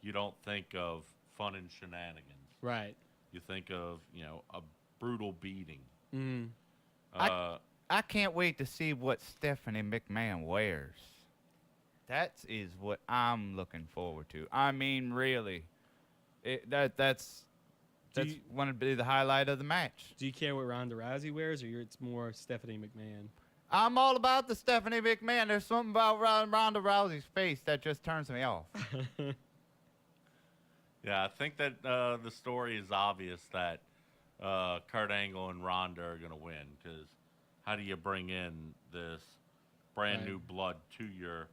you don't think of fun and shenanigans. Right. You think of a brutal beating. Mm. I can't wait to see what Stephanie McMahon wears. That is what I'm looking forward to. I mean, really, that's going to be the highlight of the match. Do you care what Ronda Rousey wears, or it's more Stephanie McMahon? I'm all about the Stephanie McMahon. There's something about Ronda Rousey's face that just turns me off. Yeah, I think that the story is obvious that Kurt Angle and Ronda are going to win, because how do you bring in this brand new blood to your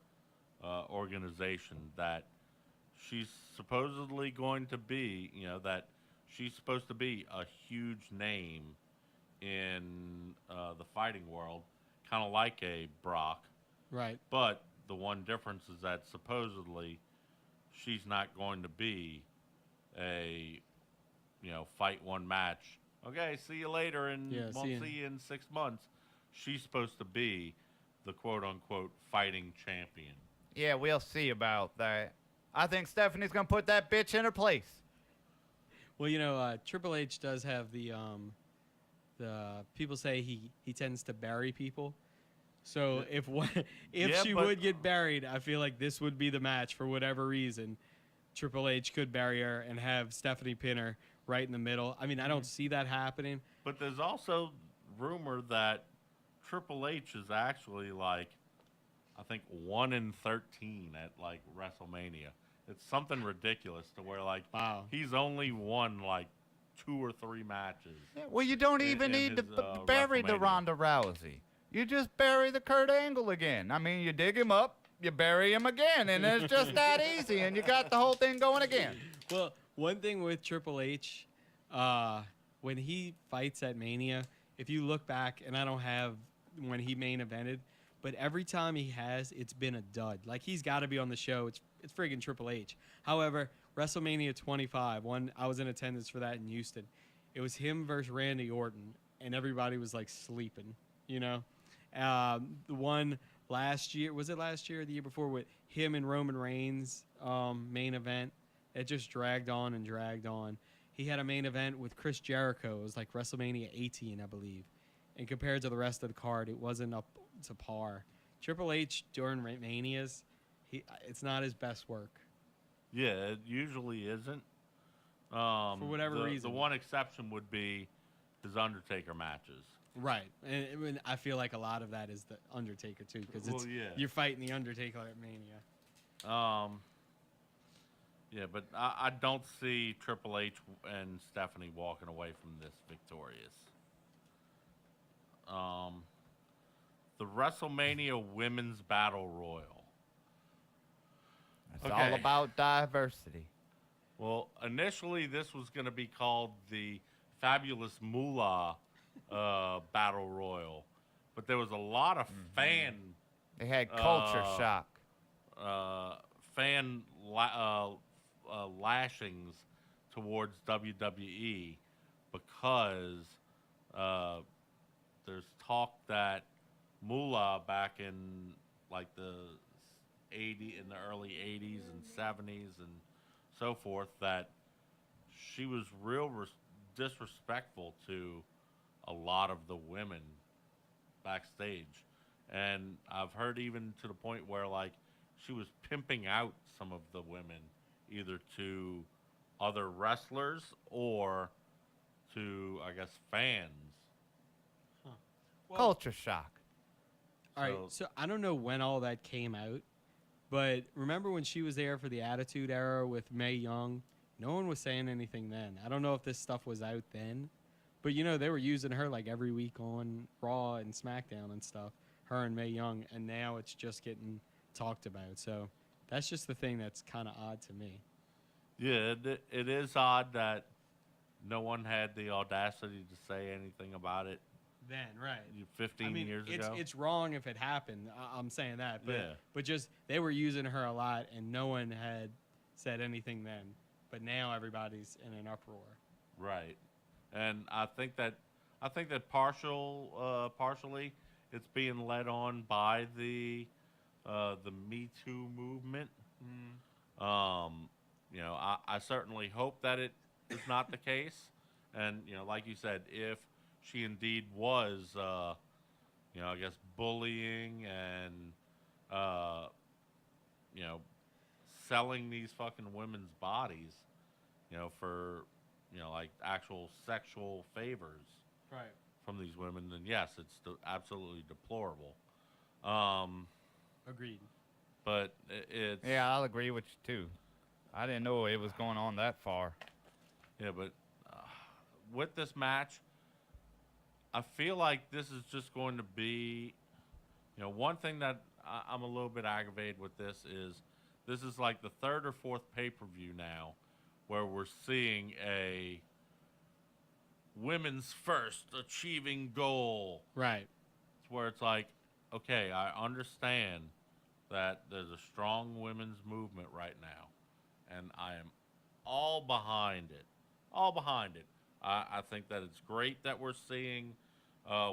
organization that she's supposedly going to be, that she's supposed to be a huge name in the fighting world, kind of like a Brock. Right. But the one difference is that supposedly she's not going to be a, fight one match. Okay, see you later, and won't see you in 6 months. She's supposed to be the quote-unquote fighting champion. Yeah, we'll see about that. I think Stephanie's going to put that bitch in her place. Well, Triple H does have the people say he tends to bury people. So if she would get buried, I feel like this would be the match for whatever reason. Triple H could bury her and have Stephanie pin her right in the middle. I mean, I don't see that happening. But there's also rumor that Triple H is actually I think 1 in 13 at WrestleMania. It's something ridiculous to where wow, he's only won 2 or 3 matches. Yeah, well, you don't even need to bury the Ronda Rousey. You just bury the Kurt Angle again. I mean, you dig him up, you bury him again, and it's just that easy, and you got the whole thing going again. Well, one thing with Triple H, when he fights at Mania, if you look back, and I don't have when he main evented, but every time he has, it's been a dud. He's got to be on the show. It's friggin' Triple H. However, WrestleMania 25, I was in attendance for that in Houston. It was him versus Randy Orton, and everybody was sleeping. The one last year, was it last year or the year before, with him and Roman Reigns main event? It just dragged on and dragged on. He had a main event with Chris Jericho. It was WrestleMania 18, I believe. And compared to the rest of the card, it wasn't up to par. Triple H during Manias, it's not his best work. Yeah, it usually isn't. For whatever reason. The one exception would be his Undertaker matches. Right. And I feel like a lot of that is the Undertaker, too, because you're fighting the Undertaker at Mania. Yeah, but I don't see Triple H and Stephanie walking away from this victorious. The WrestleMania Women's Battle Royal. It's all about diversity. Well, initially this was going to be called the Fabulous Moolah Battle Royal, but there was a lot of fan. They had culture shock. Fan lashings towards WWE because there's talk that Moolah back in the early 80s and 70s and so forth, that she was real disrespectful to a lot of the women backstage. And I've heard even to the point where she was pimping out some of the women either to other wrestlers or to, I guess, fans. Huh. Well, Culture shock. All right, so I don't know when all that came out, But remember when she was there for the Attitude Era with Mae Young? No one was saying anything then. I don't know if this stuff was out then, but they were using her like every week on Raw and SmackDown and stuff. Her and Mae Young, and now it's just getting talked about. So that's just the thing that's kind of odd to me. Yeah, it is odd that no one had the audacity to say anything about it Then, right? 15 years ago. It's wrong if it happened. I'm saying that, but Yeah. but just they were using her a lot, and no one had said anything then. But now everybody's in an uproar. Right, and I think that partially it's being led on by the Me Too movement. I certainly hope that it is not the case, and like you said, if she indeed was, I guess bullying and you know selling these fucking women's bodies, for, like actual sexual favors Right. from these women, then yes, it's absolutely deplorable. Agreed. But it's Yeah, I'll agree with you too. I didn't know it was going on that far. yeah, but with this match, I feel like this is just going to be, one thing that I'm a little bit aggravated with this is like the third or fourth pay-per-view now where we're seeing a women's first achieving goal. Right. It's where it's like, okay, I understand that there's a strong women's movement right now, and I am all behind it. All behind it. I think that it's great that we're seeing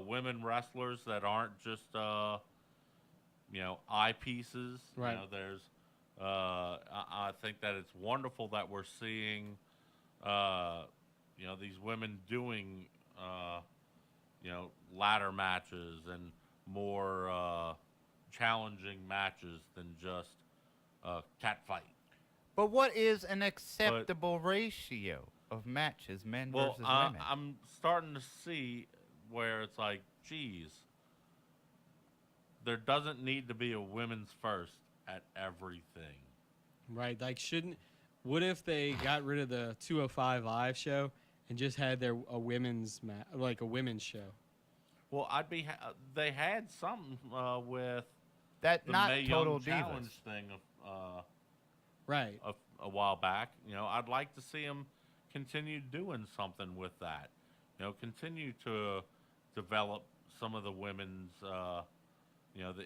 women wrestlers that aren't just eyepieces. Right. There's I think that it's wonderful that we're seeing these women doing ladder matches and more challenging matches than just cat fight. But what is an acceptable ratio of matches, men Well, versus women? I'm starting to see where it's like, geez, there doesn't need to be a women's first at everything. Right. Like, what if they got rid of the 205 Live show and just had a women's like a women's show? Well, they had something with That the not Mae total Young challenge divas. thing Right. a while back. I'd like to see them continue doing something with that. Continue to develop some of the women's, the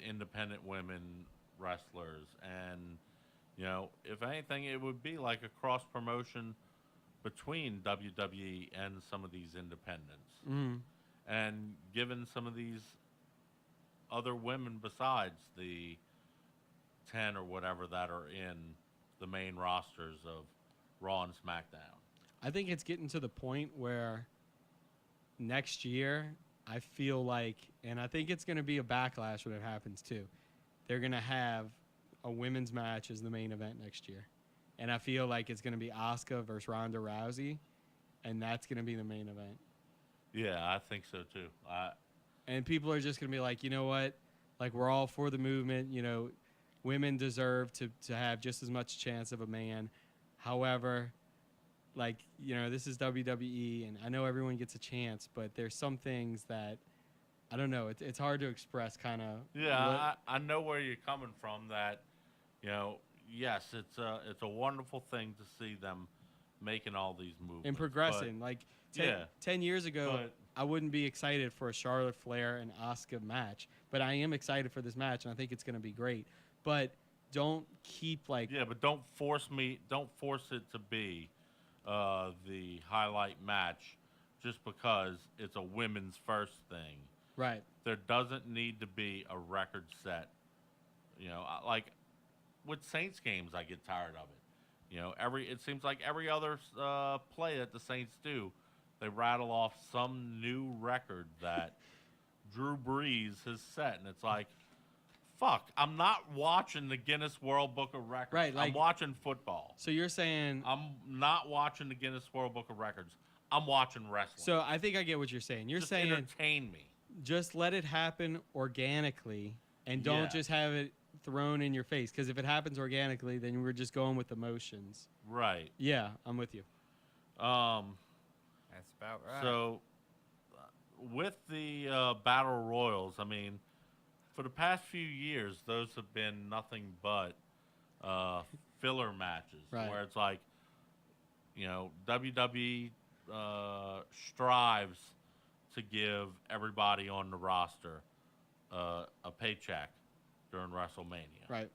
independent women wrestlers, and if anything, it would be like a cross promotion between WWE and some of these independents, and given some of these other women besides the 10 or whatever that are in the main rosters of Raw and SmackDown. I think it's getting to the point where next year, I feel like, and I think it's going to be a backlash when it happens too. They're going to have a women's match as the main event next year. And I feel like it's going to be Asuka versus Ronda Rousey, and that's going to be the main event. Yeah, I think so too. And people are just going to be like, you know what? Like, we're all for the movement. Women deserve to have just as much chance of a man. However, like, this is WWE, and I know everyone gets a chance, but there's some things that, I don't know, it's hard to express kind of. Yeah, I know where you're coming from. That, yes, it's a wonderful thing to see them making all these moves and progressing. Like 10 years ago, I wouldn't be excited for a Charlotte Flair and Asuka match, but I am excited for this match, and I think it's going to be great. But don't keep like but don't force it to be the highlight match just because it's a women's first thing. Right. There doesn't need to be a record set. Like with Saints games, I get tired of it. It seems like every other play that the Saints do, they rattle off some new record that Drew Brees has set, and it's like, fuck, I'm not watching the Guinness World Book of Records. Right, like, I'm watching football. So you're saying I'm not watching the Guinness World Book of Records. I'm watching wrestling. So I think I get what you're saying. You're just saying entertain me. Just let it happen organically, and don't just have it thrown in your face. Because if it happens organically, then we're just going with emotions. Right. Yeah, I'm with you. That's about right. So, with the battle royals, I mean, for the past few years, those have been nothing but filler matches, Right. where it's like, WWE strives to give everybody on the roster a paycheck during WrestleMania. Right.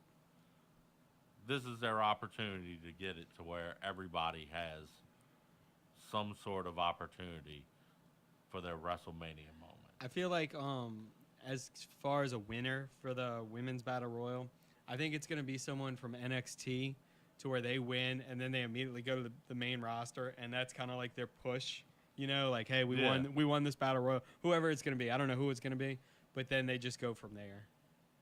This is their opportunity to get it to where everybody has some sort of opportunity for their WrestleMania moment. I feel like as far as a winner for the women's battle royal, I think it's going to be someone from NXT to where they win and then they immediately go to the main roster, and that's kind of like their push. Like, hey, we won this battle royal. Whoever it's going to be, I don't know who it's going to be, but then they just go from there.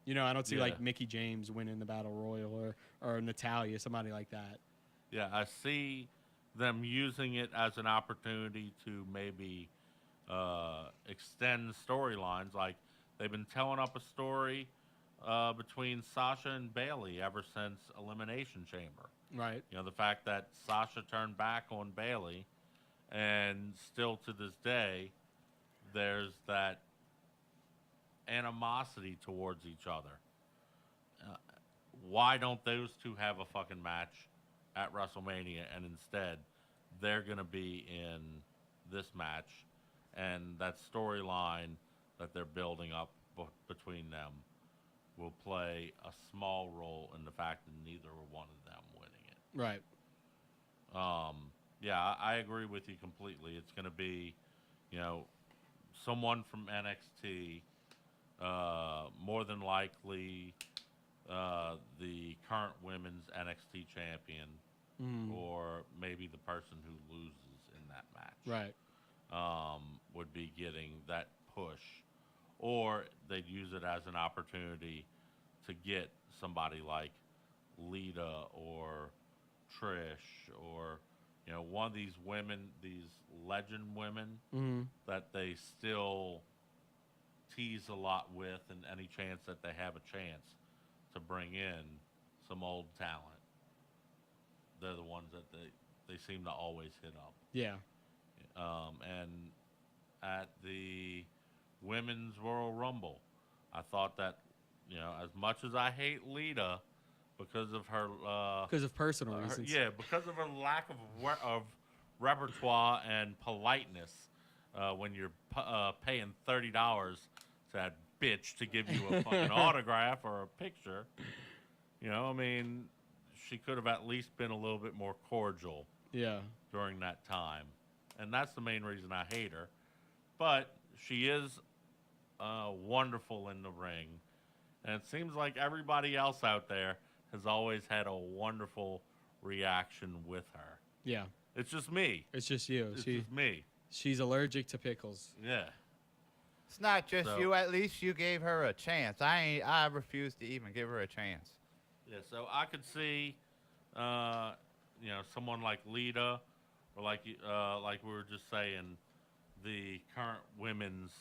I don't see like Mickie James winning the battle royal or Natalia, somebody like that. Yeah, I see them using it as an opportunity to maybe extend storylines. Like, they've been telling up a story between Sasha and Bayley ever since Elimination Chamber. Right. The fact that Sasha turned back on Bayley, and still to this day, there's that animosity towards each other. Why don't those two have a fucking match at WrestleMania, and instead they're going to be in this match, and that storyline that they're building up between them will play a small role in the fact that neither one of them winning it. Right. Yeah, I agree with you completely. It's going to be, someone from NXT, more than likely the current women's NXT champion, or maybe the person who loses in that match. Right. Would be getting that push. Or they'd use it as an opportunity to get somebody like Lita or Trish or, one of these women, these legend women that they still tease a lot with, and any chance that they have a chance to bring in some old talent. They're the ones that they seem to always hit up. Yeah. And at the Women's Royal Rumble, I thought that, as much as I hate Lita because of her... because of personal reasons. Yeah, because of her lack of repertoire and politeness when you're paying $30 to that bitch to give you a fucking autograph or a picture. She could have at least been a little bit more cordial during that time. And that's the main reason I hate her. But she is wonderful in the ring. And it seems like everybody else out there has always had a wonderful reaction with her. Yeah. It's just me. It's just you. It's just me. She's allergic to pickles. Yeah. It's not just you. At least you gave her a chance. I refuse to even give her a chance. Yeah, so I could see, someone like Lita, or like we were just saying, the current women's,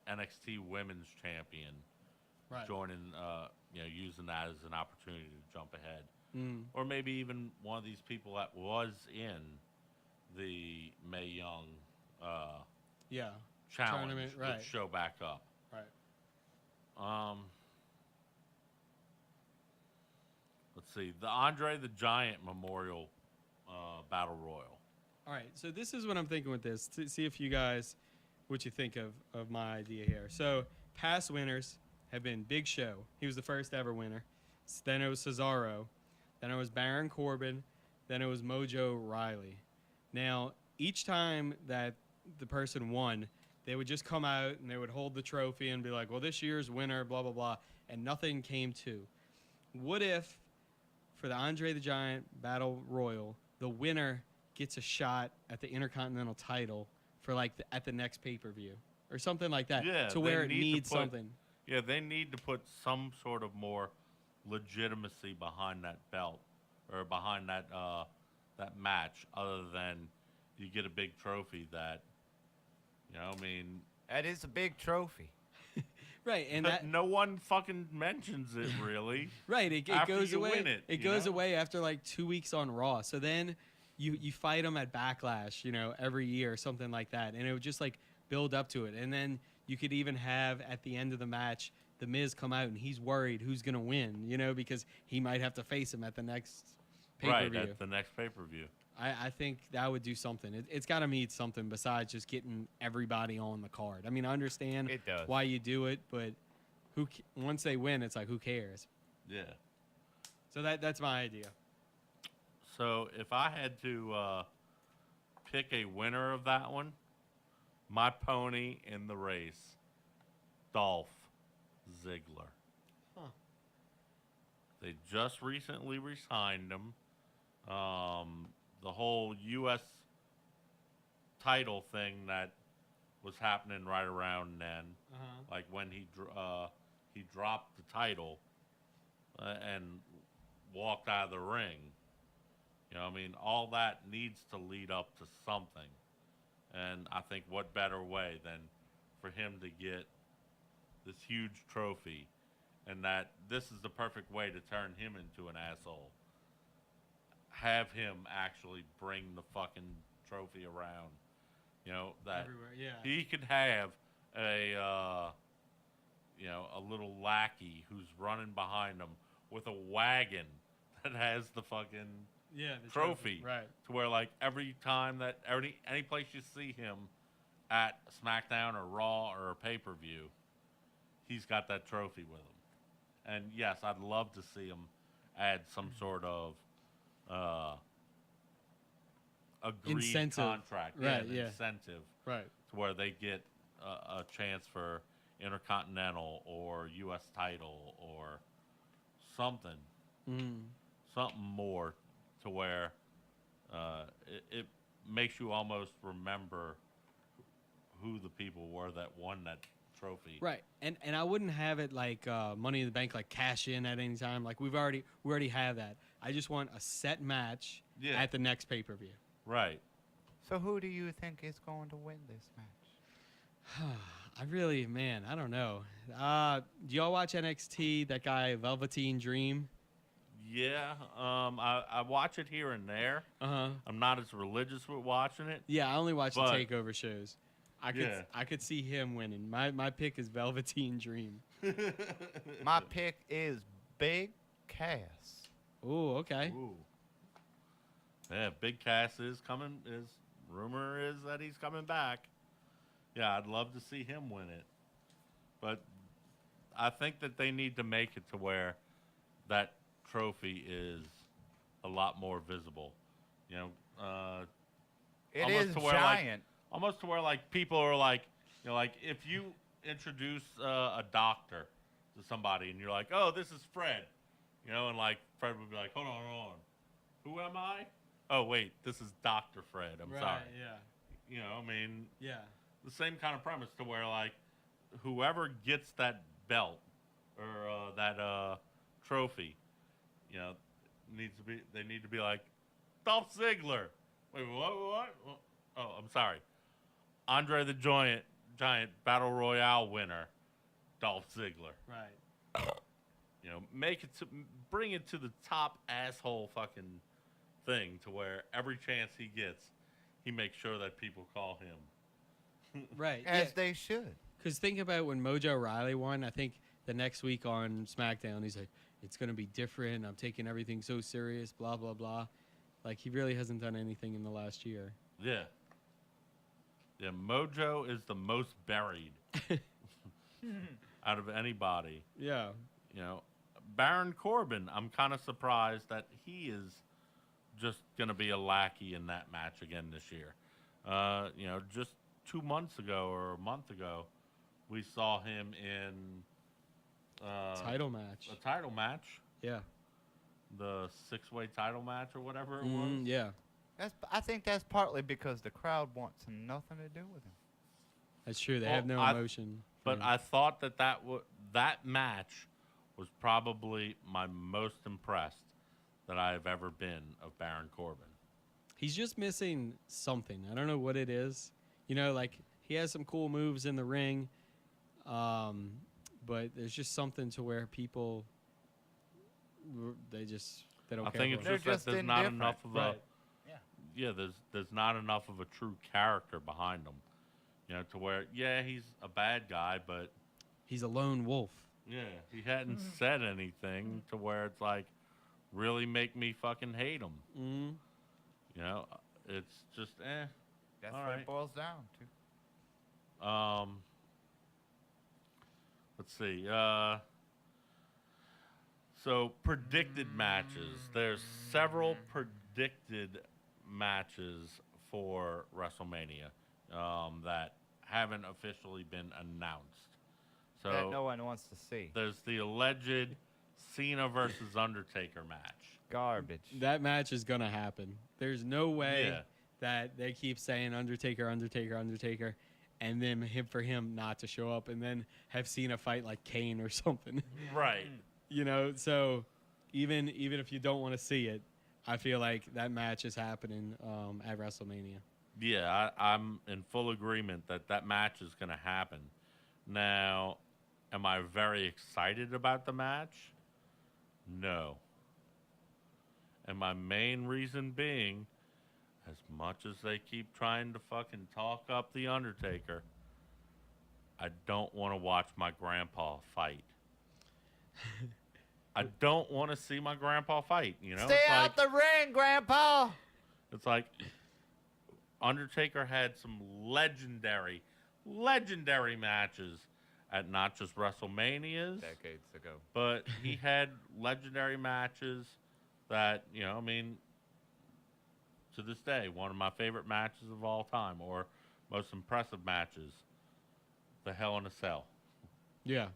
NXT Women's Champion, joining, using that as an opportunity to jump ahead, or maybe even one of these people that was in the Mae Young, challenge tournament, would show back up. Right. Let's see, the Andre the Giant Memorial Battle Royal. All right, so this is what I'm thinking with this. To see if you guys, what you think of my idea here. So past winners have been Big Show. He was the first ever winner. Then it was Cesaro. Then it was Baron Corbin. Then it was Mojo Riley. Now, each time that the person won, they would just come out and they would hold the trophy and be like, well, this year's winner, blah, blah, blah, and nothing came to. What if, for the Andre the Giant Battle Royal, the winner gets a shot at the Intercontinental title for at the next pay-per-view or something like that, to where it needs something? Yeah, they need to put some sort of more legitimacy behind that belt or behind that that match, other than you get a big trophy that, That is a big trophy. Right, and But that no one fucking mentions it really. right, it after goes you away. win it, It you goes know? away after like 2 weeks on Raw. So then you fight them at Backlash, every year or something like that, and it would just like build up to it. And then you could even have at the end of the match the Miz come out and he's worried who's gonna win, because he might have to face him at the next pay per Right, view. at the next pay-per-view. I think that would do something. It's got to mean something besides just getting everybody on the card. I mean, I understand It does. why you do it, but once they win, it's like, who cares? Yeah. So that's my idea. So if I had to pick a winner of that one, my pony in the race, Dolph Ziggler. Huh. They just recently re-signed him. The whole U.S. title thing that was happening right around then, like when he dropped the title and walked out of the ring. I mean, all that needs to lead up to something. And I think what better way than for him to get this huge trophy, and that this is the perfect way to turn him into an asshole. Have him actually bring the fucking trophy around. That Everywhere, yeah. he could have a little lackey who's running behind him with a wagon that has the fucking Yeah, the trophy. Right. To where like every time that any place you see him at SmackDown or Raw or a pay-per-view, he's got that trophy with him. And yes, I'd love to see him add some sort of agreed Incentive. contract, Right, an yeah. incentive, Right. to where they get a chance for Intercontinental or U.S. title or something, something more, to where it makes you almost remember who the people were that won that trophy. Right. And I wouldn't have it like Money in the Bank, like cash in at any time. Like we already have that. I just want a set match at the next pay-per-view. Right. So who do you think is going to win this match? I don't know. Do y'all watch NXT? That guy Velveteen Dream. Yeah. I watch it here and there. I'm not as religious with watching it. Yeah, I only watch the But- takeover shows. I could see him winning. My pick is Velveteen Dream. My pick is Big Cass. Oh, okay. Ooh. Yeah, Big Cass is coming. Rumor is that he's coming back. Yeah, I'd love to see him win it. But I think that they need to make it to where that trophy is a lot more visible. It almost is to where, giant. Almost to where like people are like, like if you introduce a doctor to somebody and you're like, oh, this is Fred, and like Fred would be like, hold on, who am I? Oh wait, this is Dr. Fred. I'm sorry. Yeah. I mean, Yeah. the same kind of premise, to where like whoever gets that belt or that trophy, they need to be like Dolph Ziggler. Wait, what? Oh, I'm sorry. Andre the Giant Battle Royale winner, Dolph Ziggler. Right. Bring it to the top asshole fucking thing, to where every chance he gets, he makes sure that people call him. Right. As they should. Because think about when Mojo Riley won. I think the next week on SmackDown, he's like, it's going to be different. I'm taking everything so serious, blah, blah, blah. Like, he really hasn't done anything in the last year. Yeah. Yeah, Mojo is the most buried out of anybody. Yeah. Baron Corbin, I'm kind of surprised that he is just going to be a lackey in that match again this year. Just 2 months ago or a month ago, we saw him in Title match. a title match, Yeah. the 6-way title match or whatever it was. Yeah. I think that's partly because the crowd wants nothing to do with him. That's true. They Well, have no emotion. But Yeah. I thought that match was probably my most impressed that I have ever been of Baron Corbin. He's just missing something. I don't know what it is. Like he has some cool moves in the ring, but there's just something to where people they don't I care. think for it's him. just that just there's not indifferent. enough of a Right. yeah. There's not enough of a true character behind him. You know, to where he's a bad guy, but He's a lone wolf. yeah, he hadn't said anything to where it's like really make me fucking hate him. Mm. You know, it's just That's All what right. it boils down to. Let's see. So predicted matches. There's several predicted matches for WrestleMania that haven't officially been announced. So That no one wants to see. there's the alleged Cena versus Undertaker match. Garbage. That match is gonna happen. There's no way Yeah. that they keep saying Undertaker, Undertaker, Undertaker, and then for him not to show up, and then have Cena fight like Kane or something. Right. You know, so even if you don't want to see it, I feel like that match is happening at WrestleMania. Yeah, I'm in full agreement that match is going to happen. Now, am I very excited about the match? No. And my main reason being, as much as they keep trying to fucking talk up The Undertaker, I don't want to watch my grandpa fight. I don't want to see my grandpa fight, you know? Stay It's out the ring, Grandpa. It's like Undertaker had some legendary matches at not just WrestleManias, Decades ago. but he had legendary matches that, you know, I mean, to this day, one of my favorite matches of all time, or most impressive matches, the Hell in a Cell. Yeah.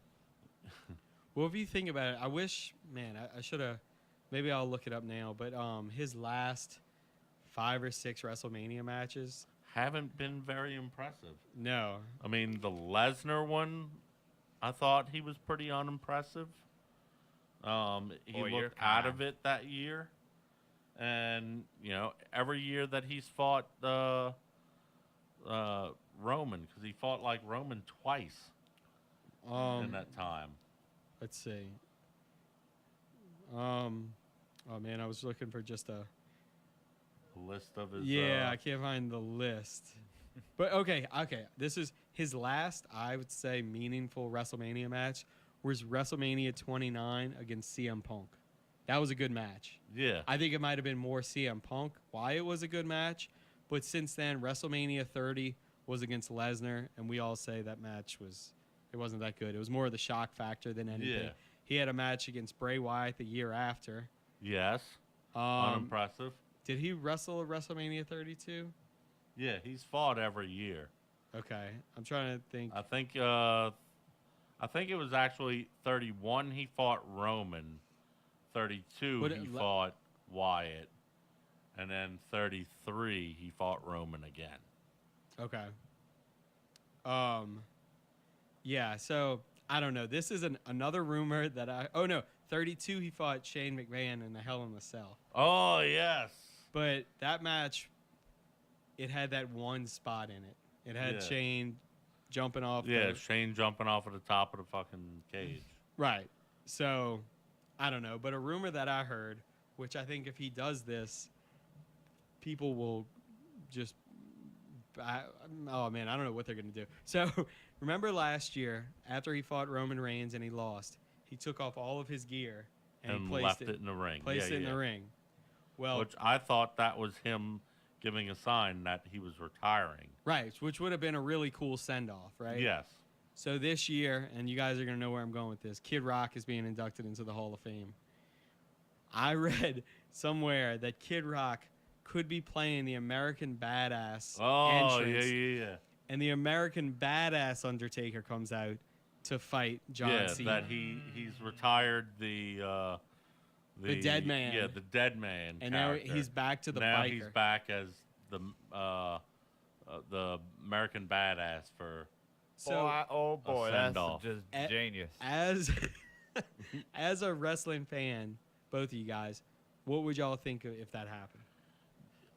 Well, if you think about it, I wish, man, I should have. Maybe I'll look it up now. But his last 5 or 6 WrestleMania matches, Haven't been very impressive. no. I mean, the Lesnar one, I thought he was pretty unimpressive. He Boy, you're looked out kind. of it that year. And, you know, every year that he's fought Roman, because he fought like Roman twice in that time. Let's see. Oh man, I was looking for just a. A list of his. Yeah, I can't find the list. But okay. This is his last, I would say, meaningful WrestleMania match was WrestleMania 29 against CM Punk. That was a good match. Yeah. I think it might have been more CM Punk why it was a good match, but since then WrestleMania 30 was against Lesnar, and we all say that match it wasn't that good. It was more of the shock factor than anything. Yeah. He had a match against Bray Wyatt the year after. Yes. Unimpressive. Did he wrestle at WrestleMania 32? Yeah, he's fought every year. Okay, I'm trying to think. I think it was actually 31 he fought Roman, 32 Would he it fought Wyatt, and then 33 he fought Roman again. Okay. Yeah, so I don't know. This is another rumor that 32 he fought Shane McMahon in the Hell in the Cell. Oh, yes. But that match, it had that one spot in it. It had Yeah. Shane jumping off. Yeah, the, Shane jumping off of the top of the fucking cage. right. So, I don't know. But a rumor that I heard, which I think if he does this, people will just. Oh man, I don't know what they're gonna do. So, remember last year after he fought Roman Reigns and he lost, he took off all of his gear and, And placed left it in the ring. Placed Yeah, it in yeah. the ring. Well, Which I thought that was him giving a sign that he was retiring. right, which would have been a really cool send off, right? Yes. So this year, and you guys are gonna know where I'm going with this, Kid Rock is being inducted into the Hall of Fame. I read somewhere that Kid Rock could be playing the American Badass Oh, entrance, yeah. and the American Badass Undertaker comes out to fight John Cena. That he's retired the Dead Man. Yeah, the Dead Man. And character. now he's back to the now biker. he's back as the American Badass for. Oh boy, that's send-off. just A- genius. as as a wrestling fan, both of you guys, what would y'all think if that happened?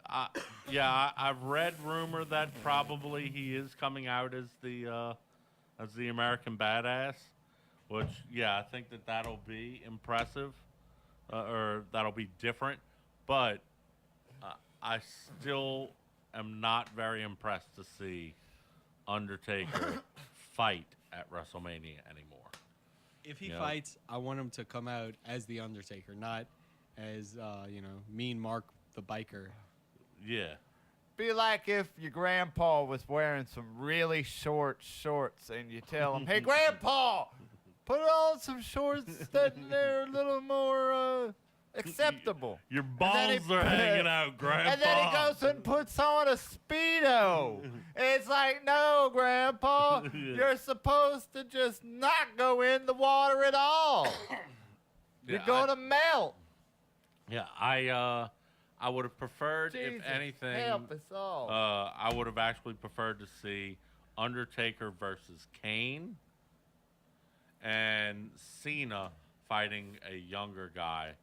I've read rumor that probably he is coming out as the American Badass, which, yeah, I think that that'll be impressive, or that'll be different. But I still am not very impressed to see Undertaker fight at WrestleMania anymore. If he Yeah. fights, I want him to come out as the Undertaker, not as Mean Mark the biker. Yeah. Be like if your grandpa was wearing some really short shorts and you tell him, "Hey, grandpa, put on some shorts that they're a little more acceptable." Your then balls he- are hanging out, Grandpa. And then he goes and puts on a Speedo. It's like, no, Grandpa, you're supposed to just not go in the water at all. You're Yeah, going to melt. Yeah, I would have preferred, Jesus, if anything, help us all. I would have actually preferred to see Undertaker versus Kane and Cena fighting a younger guy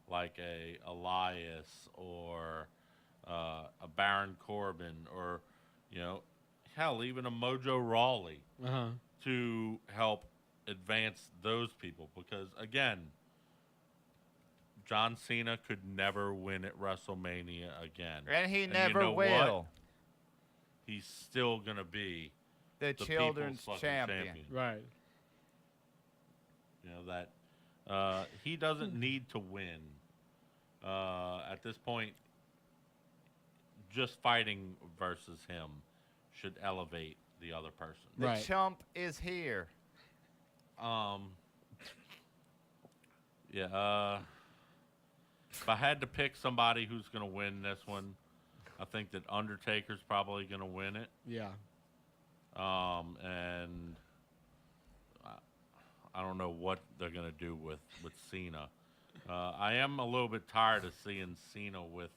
like a Elias or a Baron Corbin or, hell, even a Mojo Rawley to help advance those people. Because, again, John Cena could never win at WrestleMania again. And he you never know will. what? He's still going to be The people's children's fucking champion. Right. That he doesn't need to win. At this point, just fighting versus him should elevate the other person. The Right. chump is here. If I had to pick somebody who's going to win this one, I think that Undertaker's probably going to win it. Yeah. And I don't know what they're going to do with Cena. I am a little bit tired of seeing Cena with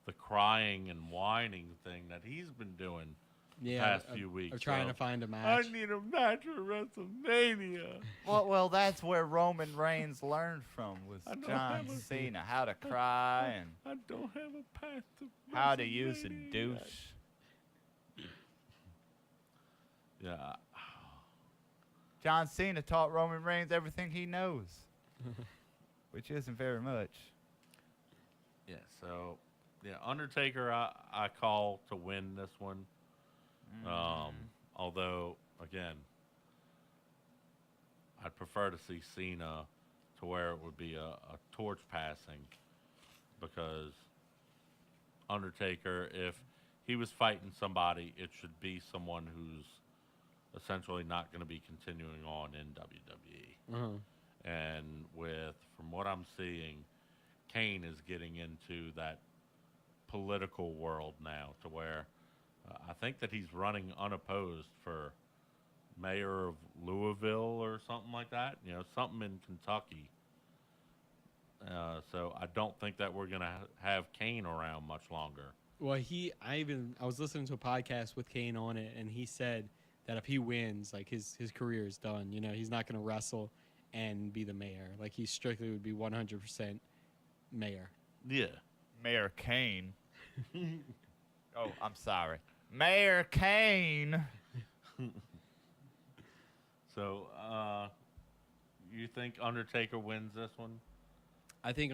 the crying and whining thing that he's been doing the past few weeks. Of trying So, to find a match. I need a match at WrestleMania. Well, that's where Roman Reigns learned from was I don't John have a- Cena, how to cry and I don't have a path to how to use a WrestleMania douche. yet. Yeah. John Cena taught Roman Reigns everything he knows, which isn't very much. Yeah, so Undertaker I call to win this one. Although again, I'd prefer to see Cena to where it would be a torch passing, because Undertaker, if he was fighting somebody, it should be someone who's essentially not going to be continuing on in WWE. And from what I'm seeing, Kane is getting into that political world now to where I think that he's running unopposed for mayor of Louisville or something like that. Something in Kentucky. So I don't think that we're going to have Kane around much longer. Well, I was listening to a podcast with Kane on it, and he said that if he wins, like his career is done. He's not going to wrestle and be the mayor. Like he strictly would be 100% mayor. Yeah. Mayor Kane. Oh, I'm sorry. Mayor Kane. So, you think Undertaker wins this one? I think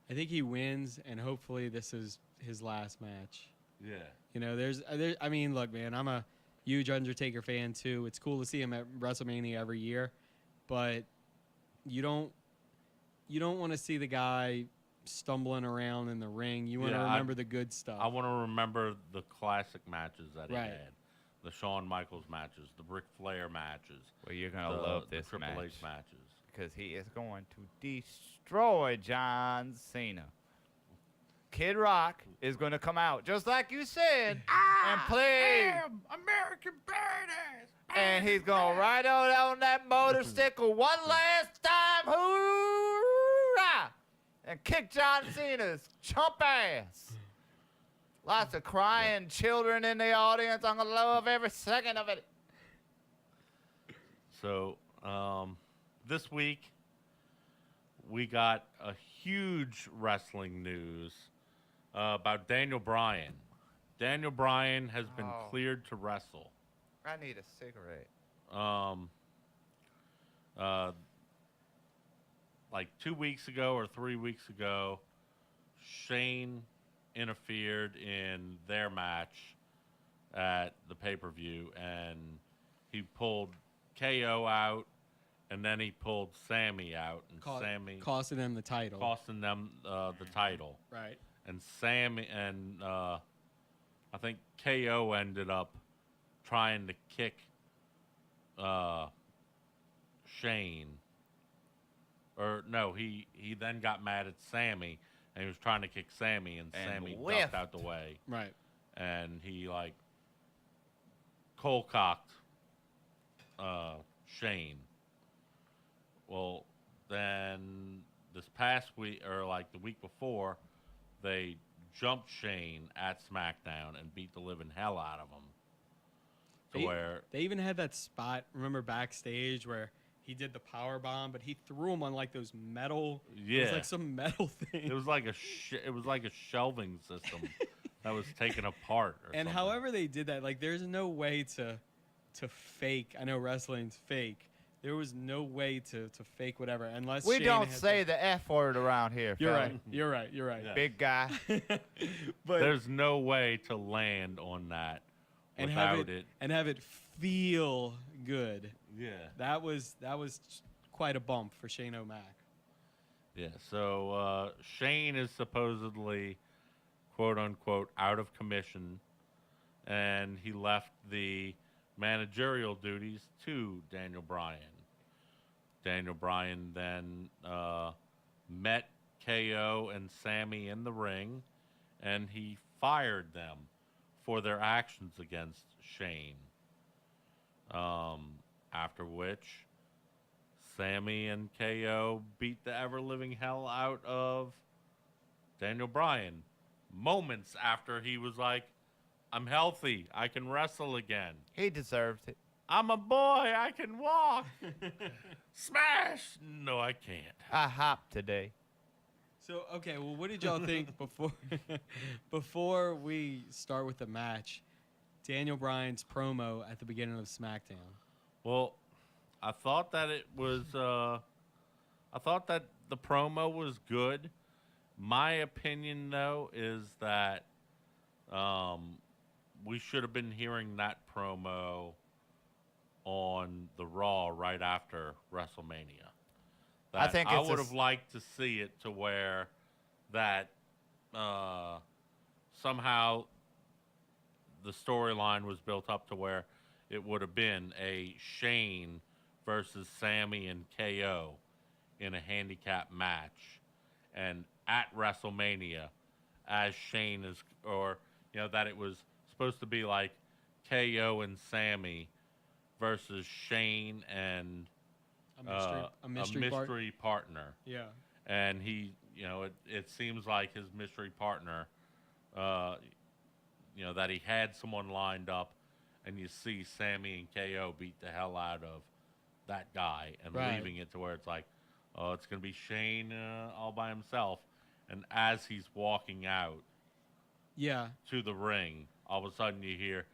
he wins, and hopefully this is his last match. Yeah. I mean, look, man, I'm a huge Undertaker fan too. It's cool to see him at WrestleMania every year, but you don't want to see the guy stumbling around in the ring. You want to remember the good stuff. I want to remember the classic matches that he Right. had. The Shawn Michaels matches, the Ric Flair matches. Well, you're going to the, love the this Triple match H matches. because he is going to destroy John Cena. Kid Rock is going to come out, just like you said, and play. American Badass. And he's going to ride on that motorcycle one last time. Hoorah! And kick John Cena's chump ass. Lots of crying children in the audience. I'm going to love every second of it. So, this week, we got a huge wrestling news about Daniel Bryan. Daniel Bryan has been cleared to wrestle. I need a cigarette. uh, like 2 weeks ago or 3 weeks ago, Shane interfered in their match at the pay-per-view, and he pulled KO out, and then he pulled Sammy out, and Sammy costing them the title. costing them the title. Right. And Sammy and I think KO ended up trying to kick Shane. Or no, he then got mad at Sammy, and he was trying to kick Sammy, and Sammy whiffed. ducked out the way, Right. and he like cold cocked Shane. Well, then this past week, or like the week before, they jumped Shane at SmackDown and beat the living hell out of him. They even had that spot, remember, backstage where he did the power bomb, but he threw him on like those metal. Yeah. It was like some metal thing. It was like a shelving system that was taken apart. And something. however they did that, like there's no way to fake. I know wrestling's fake. There was no way to fake whatever unless We Shane don't had say the F word around here, You're fella. right. You're right. You're right. Yeah. Big guy. But There's no way to land on that and without it. have it feel good. Yeah. That was quite a bump for Shane O'Mac. Yeah. So Shane is supposedly, quote unquote, out of commission, and he left the managerial duties to Daniel Bryan. Daniel Bryan then met KO and Sammy in the ring, and he fired them for their actions against Shane. After which, Sammy and KO beat the ever-living hell out of Daniel Bryan moments after he was like, I'm healthy. I can wrestle again. He deserves it. I'm a boy. I can walk. Smash. No, I can't. I hopped today. So okay, well, what did y'all think before we start with the match? Daniel Bryan's promo at the beginning of SmackDown. Well, I thought that it was. I thought that the promo was good. My opinion, though, is that we should have been hearing that promo on the Raw right after WrestleMania. I think I it's would have liked to see it to where that somehow the storyline was built up to where it would have been a Shane versus Sammy and KO in a handicap match, and at WrestleMania, as Shane is, or that it was supposed to be like KO and Sammy versus Shane and A mystery partner. Yeah. And he, it seems like his mystery partner, that he had someone lined up, and you see Sammy and KO beat the hell out of that guy, and Right. leaving it to where it's like, oh, it's going to be Shane all by himself. And as he's walking out Yeah. to the ring, all of a sudden you hear,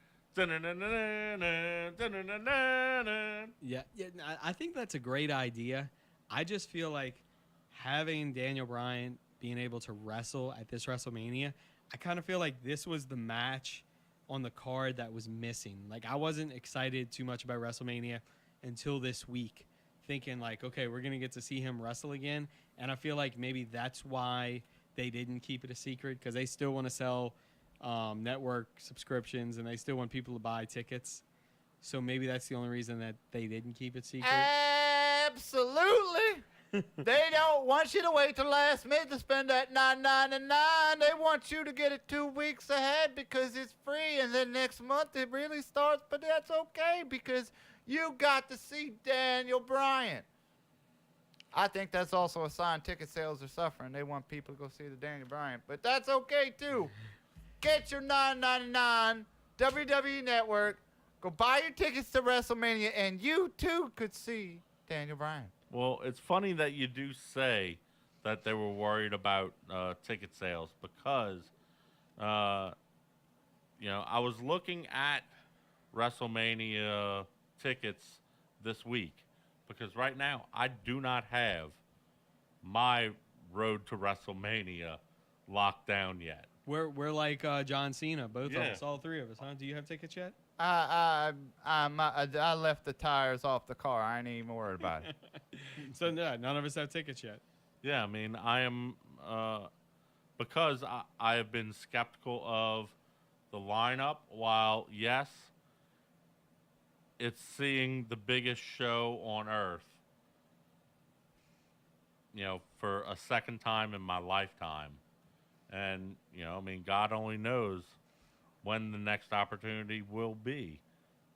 Yeah. I think that's a great idea. I just feel like having Daniel Bryan being able to wrestle at this WrestleMania, I kind of feel like this was the match on the card that was missing. Like, I wasn't excited too much about WrestleMania until this week, thinking like, okay, we're going to get to see him wrestle again. And I feel like maybe that's why they didn't keep it a secret, because they still want to sell network subscriptions, and they still want people to buy tickets. So maybe that's the only reason that they didn't keep it secret. Absolutely. They don't want you to wait till last minute to spend that $9.99. They want you to get it 2 weeks ahead because it's free, and then next month it really starts. But that's okay because you got to see Daniel Bryan. I think that's also a sign ticket sales are suffering. They want people to go see the Daniel Bryan, but that's okay too. Get your $9.99 WWE Network. Go buy your tickets to WrestleMania, and you too could see Daniel Bryan. Well, it's funny that you do say that they were worried about ticket sales because, I was looking at WrestleMania tickets this week because right now I do not have my road to WrestleMania locked down yet. We're like John Cena, both of Yeah. us, all three of us, huh? Do you have tickets yet? I left the tires off the car. I ain't even worried about it. So no, none of us have tickets yet. Yeah, I mean, I am because I have been skeptical of the lineup. While yes, it's seeing the biggest show on earth, for a second time in my lifetime, and I mean, God only knows when the next opportunity will be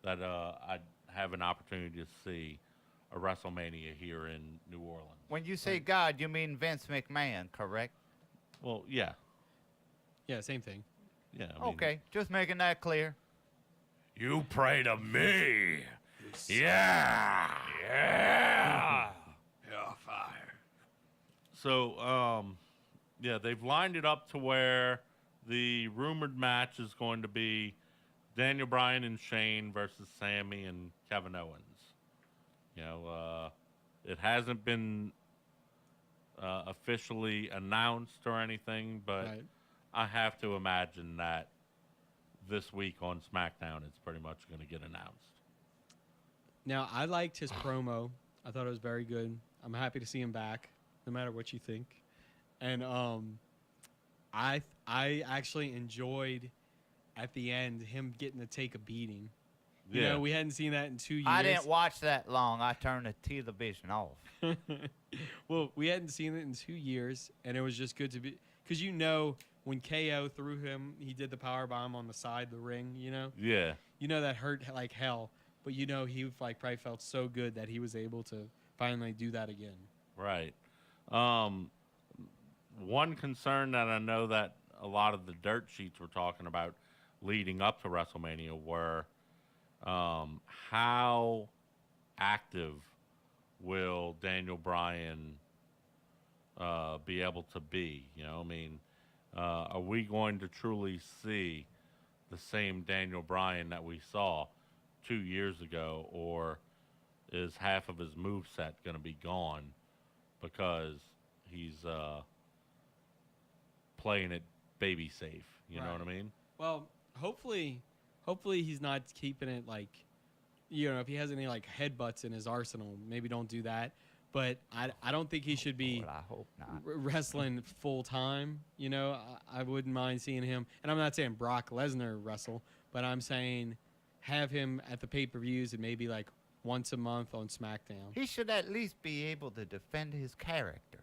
that I have an opportunity to see a WrestleMania here in New Orleans. When you say God, you mean Vince McMahon, correct? Well, yeah, Yeah, same thing. yeah. I mean, Okay, just making that clear. You pray to me. Yeah. Yeah. Hellfire. So, yeah, they've lined it up to where the rumored match is going to be Daniel Bryan and Shane versus Sammy and Kevin Owens. It hasn't been officially announced or anything, but Right. I have to imagine that this week on SmackDown, it's pretty much going to get announced. Now, I liked his promo. I thought it was very good. I'm happy to see him back, no matter what you think. And I actually enjoyed at the end him getting to take a beating. You know, we hadn't seen that in 2 years. I didn't watch that long. I turned the television off. Well, we hadn't seen it in 2 years, and it was just good to be because when KO threw him, he did the power bomb on the side of the ring. Yeah. That hurt like hell, but he like probably felt so good that he was able to finally do that again. Right. One concern that I know that a lot of the dirt sheets were talking about leading up to WrestleMania were how active will Daniel Bryan be able to be? Are we going to truly see the same Daniel Bryan that we saw 2 years ago, or is half of his moveset going to be gone because he's playing it baby safe? You know Right. what I mean? Well, hopefully he's not keeping it like, if he has any like headbutts in his arsenal, maybe don't do that. But I don't think he should be Lord, I hope not. wrestling full time. I wouldn't mind seeing him. And I'm not saying Brock Lesnar wrestle, but I'm saying have him at the pay-per-views and maybe like once a month on SmackDown. He should at least be able to defend his character.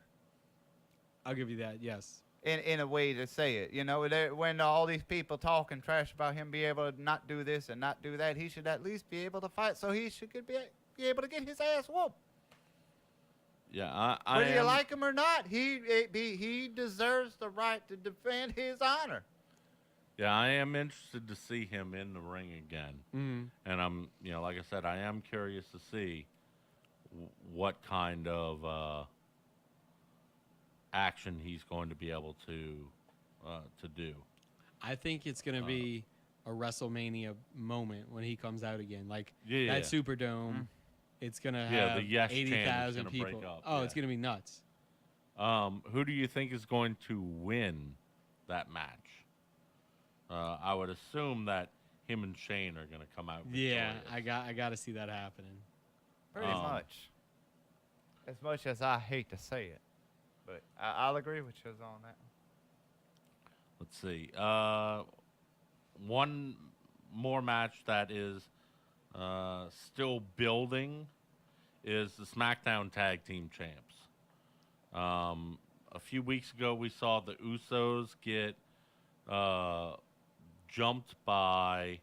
I'll give you that, yes. In a way to say it, when all these people talking trash about him, be able to not do this and not do that, he should at least be able to fight. So he should be able to get his ass whooped. Yeah, Whether you like him or not, he deserves the right to defend his honor. Yeah, I am interested to see him in the ring again. Mm-hmm. And I'm, like I said, I am curious to see what kind of action he's going to be able to do. I think it's going to be a WrestleMania moment when he comes out again. Like Yeah. that Superdome, it's going to Yeah, have the Yes chant is 80,000 gonna people. break up, Oh, yeah. it's going to be nuts. Who do you think is going to win that match? I would assume that him and Shane are going to come out Yeah, victorious. I got to see that happening. Pretty much. As much as I hate to say it. But I'll agree with you on that. Let's see. One more match that is still building is the SmackDown Tag Team Champs. A few weeks ago, we saw the Usos get jumped by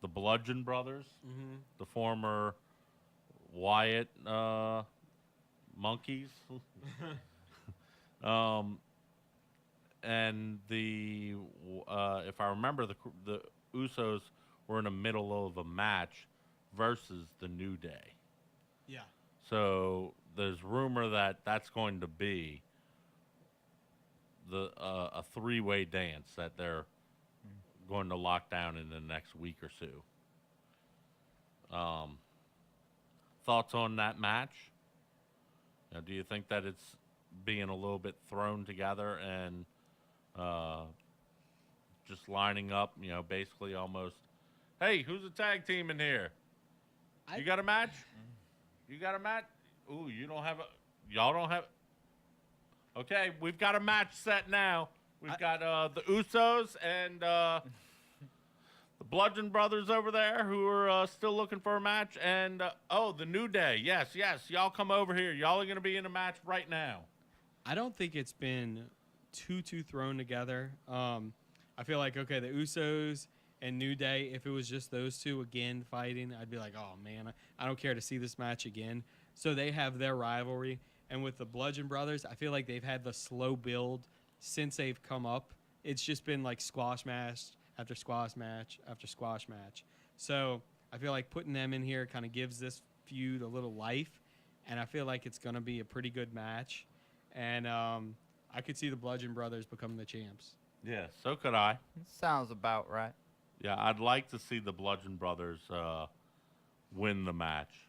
the Bludgeon Brothers, the former Wyatt monkeys. And if I remember, the Usos were in the middle of a match versus the New Day. Yeah. So there's rumor that that's going to be a three-way dance that they're going to lock down in the next week or two. thoughts on that match? Do you think that it's being a little bit thrown together and just lining up, basically almost, hey, who's a tag team in here? You got a match? You got a match? Ooh, you don't have a. Y'all don't have. Okay, we've got a match set now. We've got the Usos and the Bludgeon Brothers over there who are still looking for a match. And, the New Day. Yes. Y'all come over here. Y'all are going to be in a match right now. I don't think it's been too thrown together. I feel like, okay, the Usos and New Day, if it was just those two again fighting, I'd be like, oh, man, I don't care to see this match again. So they have their rivalry. And with the Bludgeon Brothers, I feel like they've had the slow build since they've come up. It's just been like squash match after squash match after squash match. So I feel like putting them in here kind of gives this feud a little life. And I feel like it's going to be a pretty good match. And I could see the Bludgeon Brothers becoming the champs. Yeah, so could I. Sounds about right. Yeah, I'd like to see the Bludgeon Brothers win the match.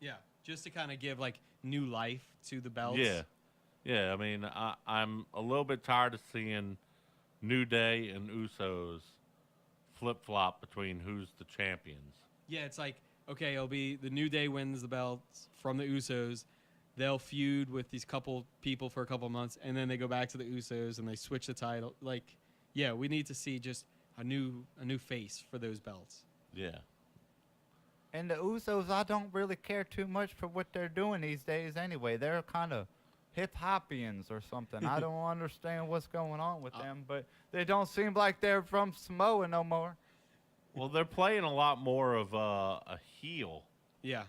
Yeah, just to kind of give like new life to the belts. Yeah. I mean, I'm a little bit tired of seeing New Day and Usos flip flop between who's the champions. Yeah, it's like, okay, it'll be the New Day wins the belts from the Usos. They'll feud with these couple people for a couple months, and then they go back to the Usos and they switch the title. Like, yeah, we need to see just a new face for those belts. Yeah. And the Usos, I don't really care too much for what they're doing these days anyway. They're kind of hip-hopians or something. I don't understand what's going on with them, but they don't seem like they're from Samoa no more. Well, they're playing a lot more of a heel Yeah.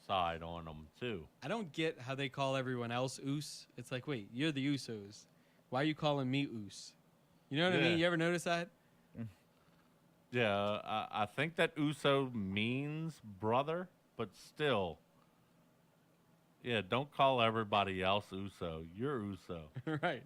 side on them, too. I don't get how they call everyone else Us. It's like, wait, you're the Usos. Why are you calling me Us? You know what I Yeah. mean? You ever notice that? Yeah, I think that Uso means brother, but still. Yeah, don't call everybody else Uso. You're Uso. Right.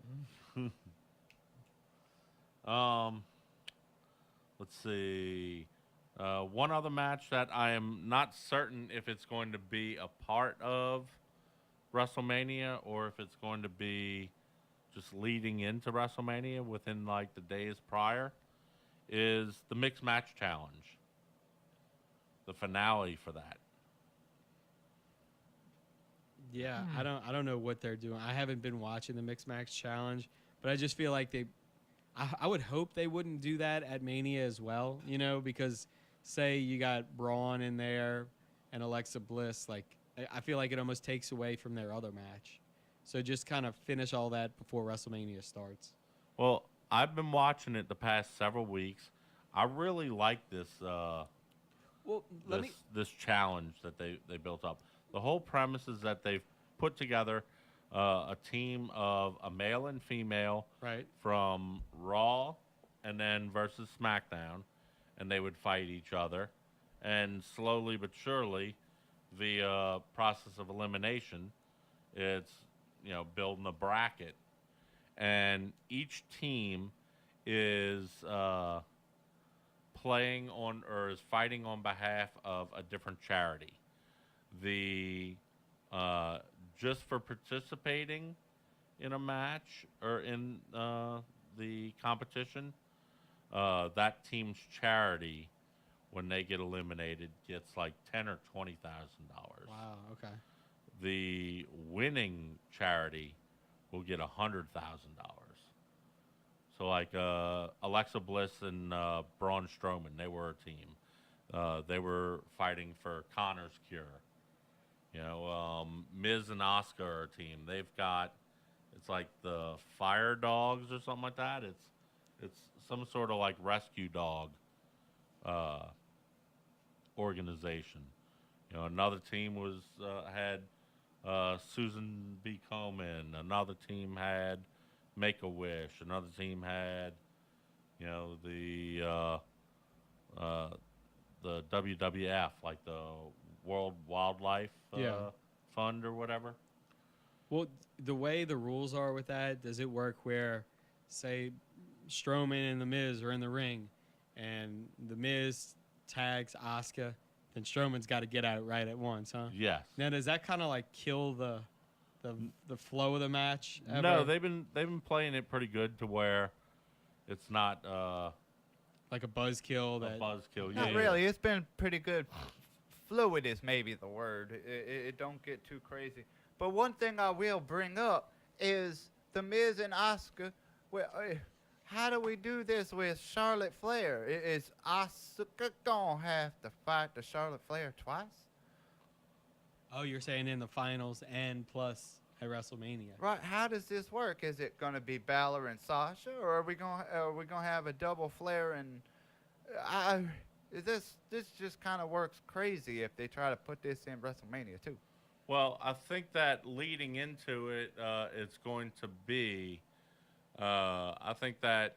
Let's see. One other match that I am not certain if it's going to be a part of WrestleMania or if it's going to be just leading into WrestleMania within like the days prior is the Mixed Match Challenge. The finale for that. Yeah, I don't know what they're doing. I haven't been watching the Mixed Match Challenge, but I just feel like I would hope they wouldn't do that at Mania as well, because say you got Braun in there and Alexa Bliss, like I feel like it almost takes away from their other match. So just kind of finish all that before WrestleMania starts. Well, I've been watching it the past several weeks. I really like this this challenge that they built up. The whole premise is that they've put together a team of a male and female Right. from Raw and then versus SmackDown, and they would fight each other. And slowly but surely, via process of elimination, it's building a bracket, and each team is playing on or is fighting on behalf of a different charity. The just for participating in a match or in the competition, that team's charity, when they get eliminated, gets like $10,000 or $20,000. Wow. Okay. The winning charity will get $100,000. So like Alexa Bliss and Braun Strowman, they were a team. They were fighting for Connor's cure. Miz and Asuka are a team. They've got, it's like the Fire Dogs or something like that. It's some sort of like rescue dog organization. Another team had Susan B. Komen. Another team had Make-A-Wish. Another team had, the WWF, like the World Wildlife Fund or whatever. Well, the way the rules are with that, does it work where, say, Strowman and The Miz are in the ring, and The Miz tags Asuka, then Strowman's got to get at it right at once, huh? Yes. Now, does that kind of like kill the flow of the match? No, ever? they've been playing it pretty good to where it's not Like a buzzkill a that buzzkill. Not Yeah, really. It's been pretty good. Fluid is maybe the word. It don't get too crazy. But one thing I will bring up is the Miz and Oscar. Well, how do we do this with Charlotte Flair? Is Oscar gonna have to fight the Charlotte Flair twice? Oh, you're saying in the finals and plus at WrestleMania. Right. How does this work? Is it gonna be Balor and Sasha, or are we gonna have a double Flair and this just kind of works crazy if they try to put this in WrestleMania too. Well, I think that leading into it, it's going to be. I think that,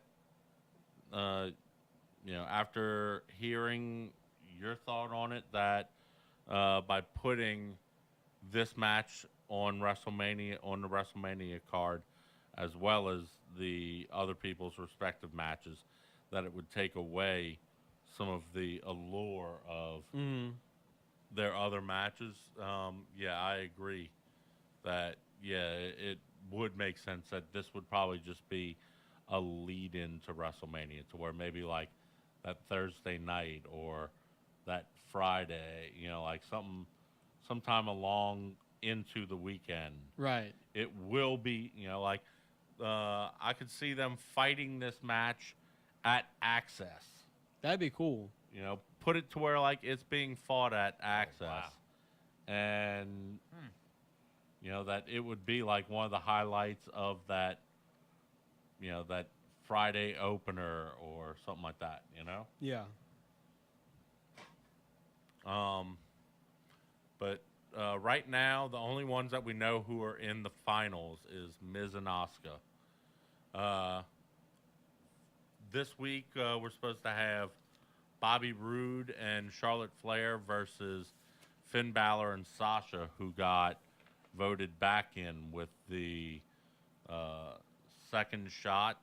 after hearing your thought on it, that by putting this match on WrestleMania on the WrestleMania card, as well as the other people's respective matches, that it would take away some of the allure of their other matches. I agree that it would make sense that this would probably just be a lead into WrestleMania, to where maybe like that Thursday night or that Friday, like sometime along into the weekend. Right. It will be, I could see them fighting this match at Access. That'd be cool. Put it to where like it's being fought at Access, and that it would be like one of the highlights of that, that Friday opener or something like that. Yeah. But right now, the only ones that we know who are in the finals is Miz and Asuka. This week, we're supposed to have Bobby Roode and Charlotte Flair versus Finn Balor and Sasha, who got voted back in with the second shot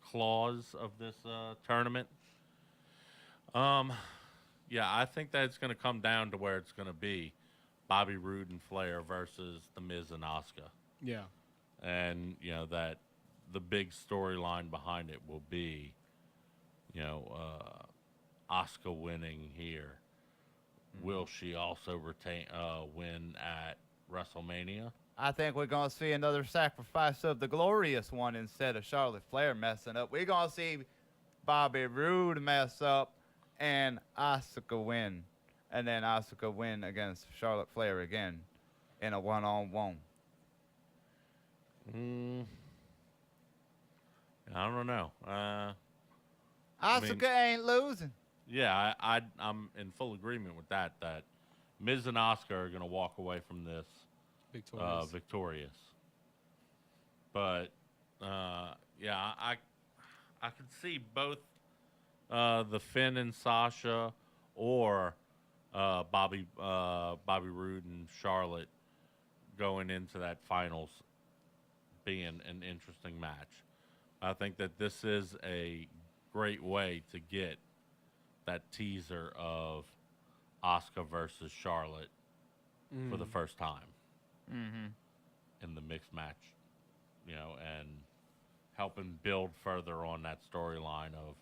clause of this tournament. I think that it's going to come down to where it's going to be Bobby Roode and Flair versus The Miz and Asuka. Yeah. And, that the big storyline behind it will be, Asuka winning here. Will she also win at WrestleMania? I think we're gonna see another sacrifice of the glorious one instead of Charlotte Flair messing up. We're gonna see Bobby Roode mess up and Asuka win, and then Asuka win against Charlotte Flair again in a one-on-one. I don't know. Asuka ain't losing. Yeah, I'm in full agreement with that. That Miz and Asuka are going to walk away from this victorious. But I could see both the Finn and Sasha or Bobby Roode and Charlotte going into that finals being an interesting match. I think that this is a great way to get that teaser of Asuka versus Charlotte for the first time in the mixed match, and helping build further on that storyline of,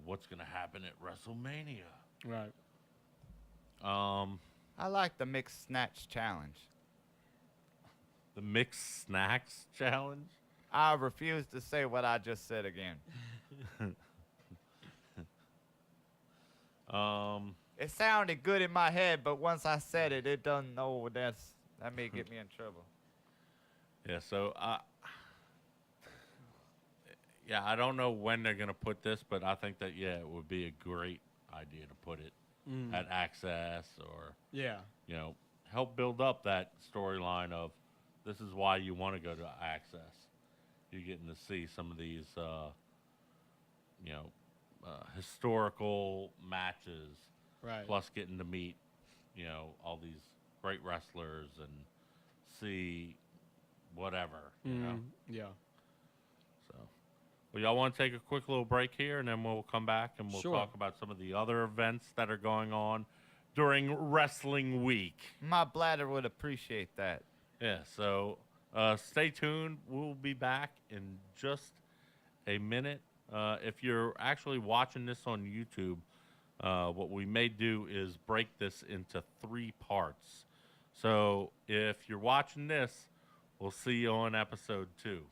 what's going to happen at WrestleMania. Right. I like the mixed snatch challenge. The mixed snacks challenge? I refuse to say what I just said again. It sounded good in my head, but once I said it, it doesn't know that may get me in trouble. Yeah, so I don't know when they're going to put this, but I think that, it would be a great idea to put it at Access or, help build up that storyline of this is why you want to go to Access. You're getting to see some of these, historical matches, Right. plus getting to meet, all these great wrestlers and see whatever, Yeah. So, Well, y'all want to take a quick little break here, and then we'll come back and we'll Sure. talk about some of the other events that are going on during Wrestling Week. My bladder would appreciate that. Yeah, so stay tuned. We'll be back in just a minute. If you're actually watching this on YouTube, what we may do is break this into 3 parts. So if you're watching this, we'll see you on episode 2.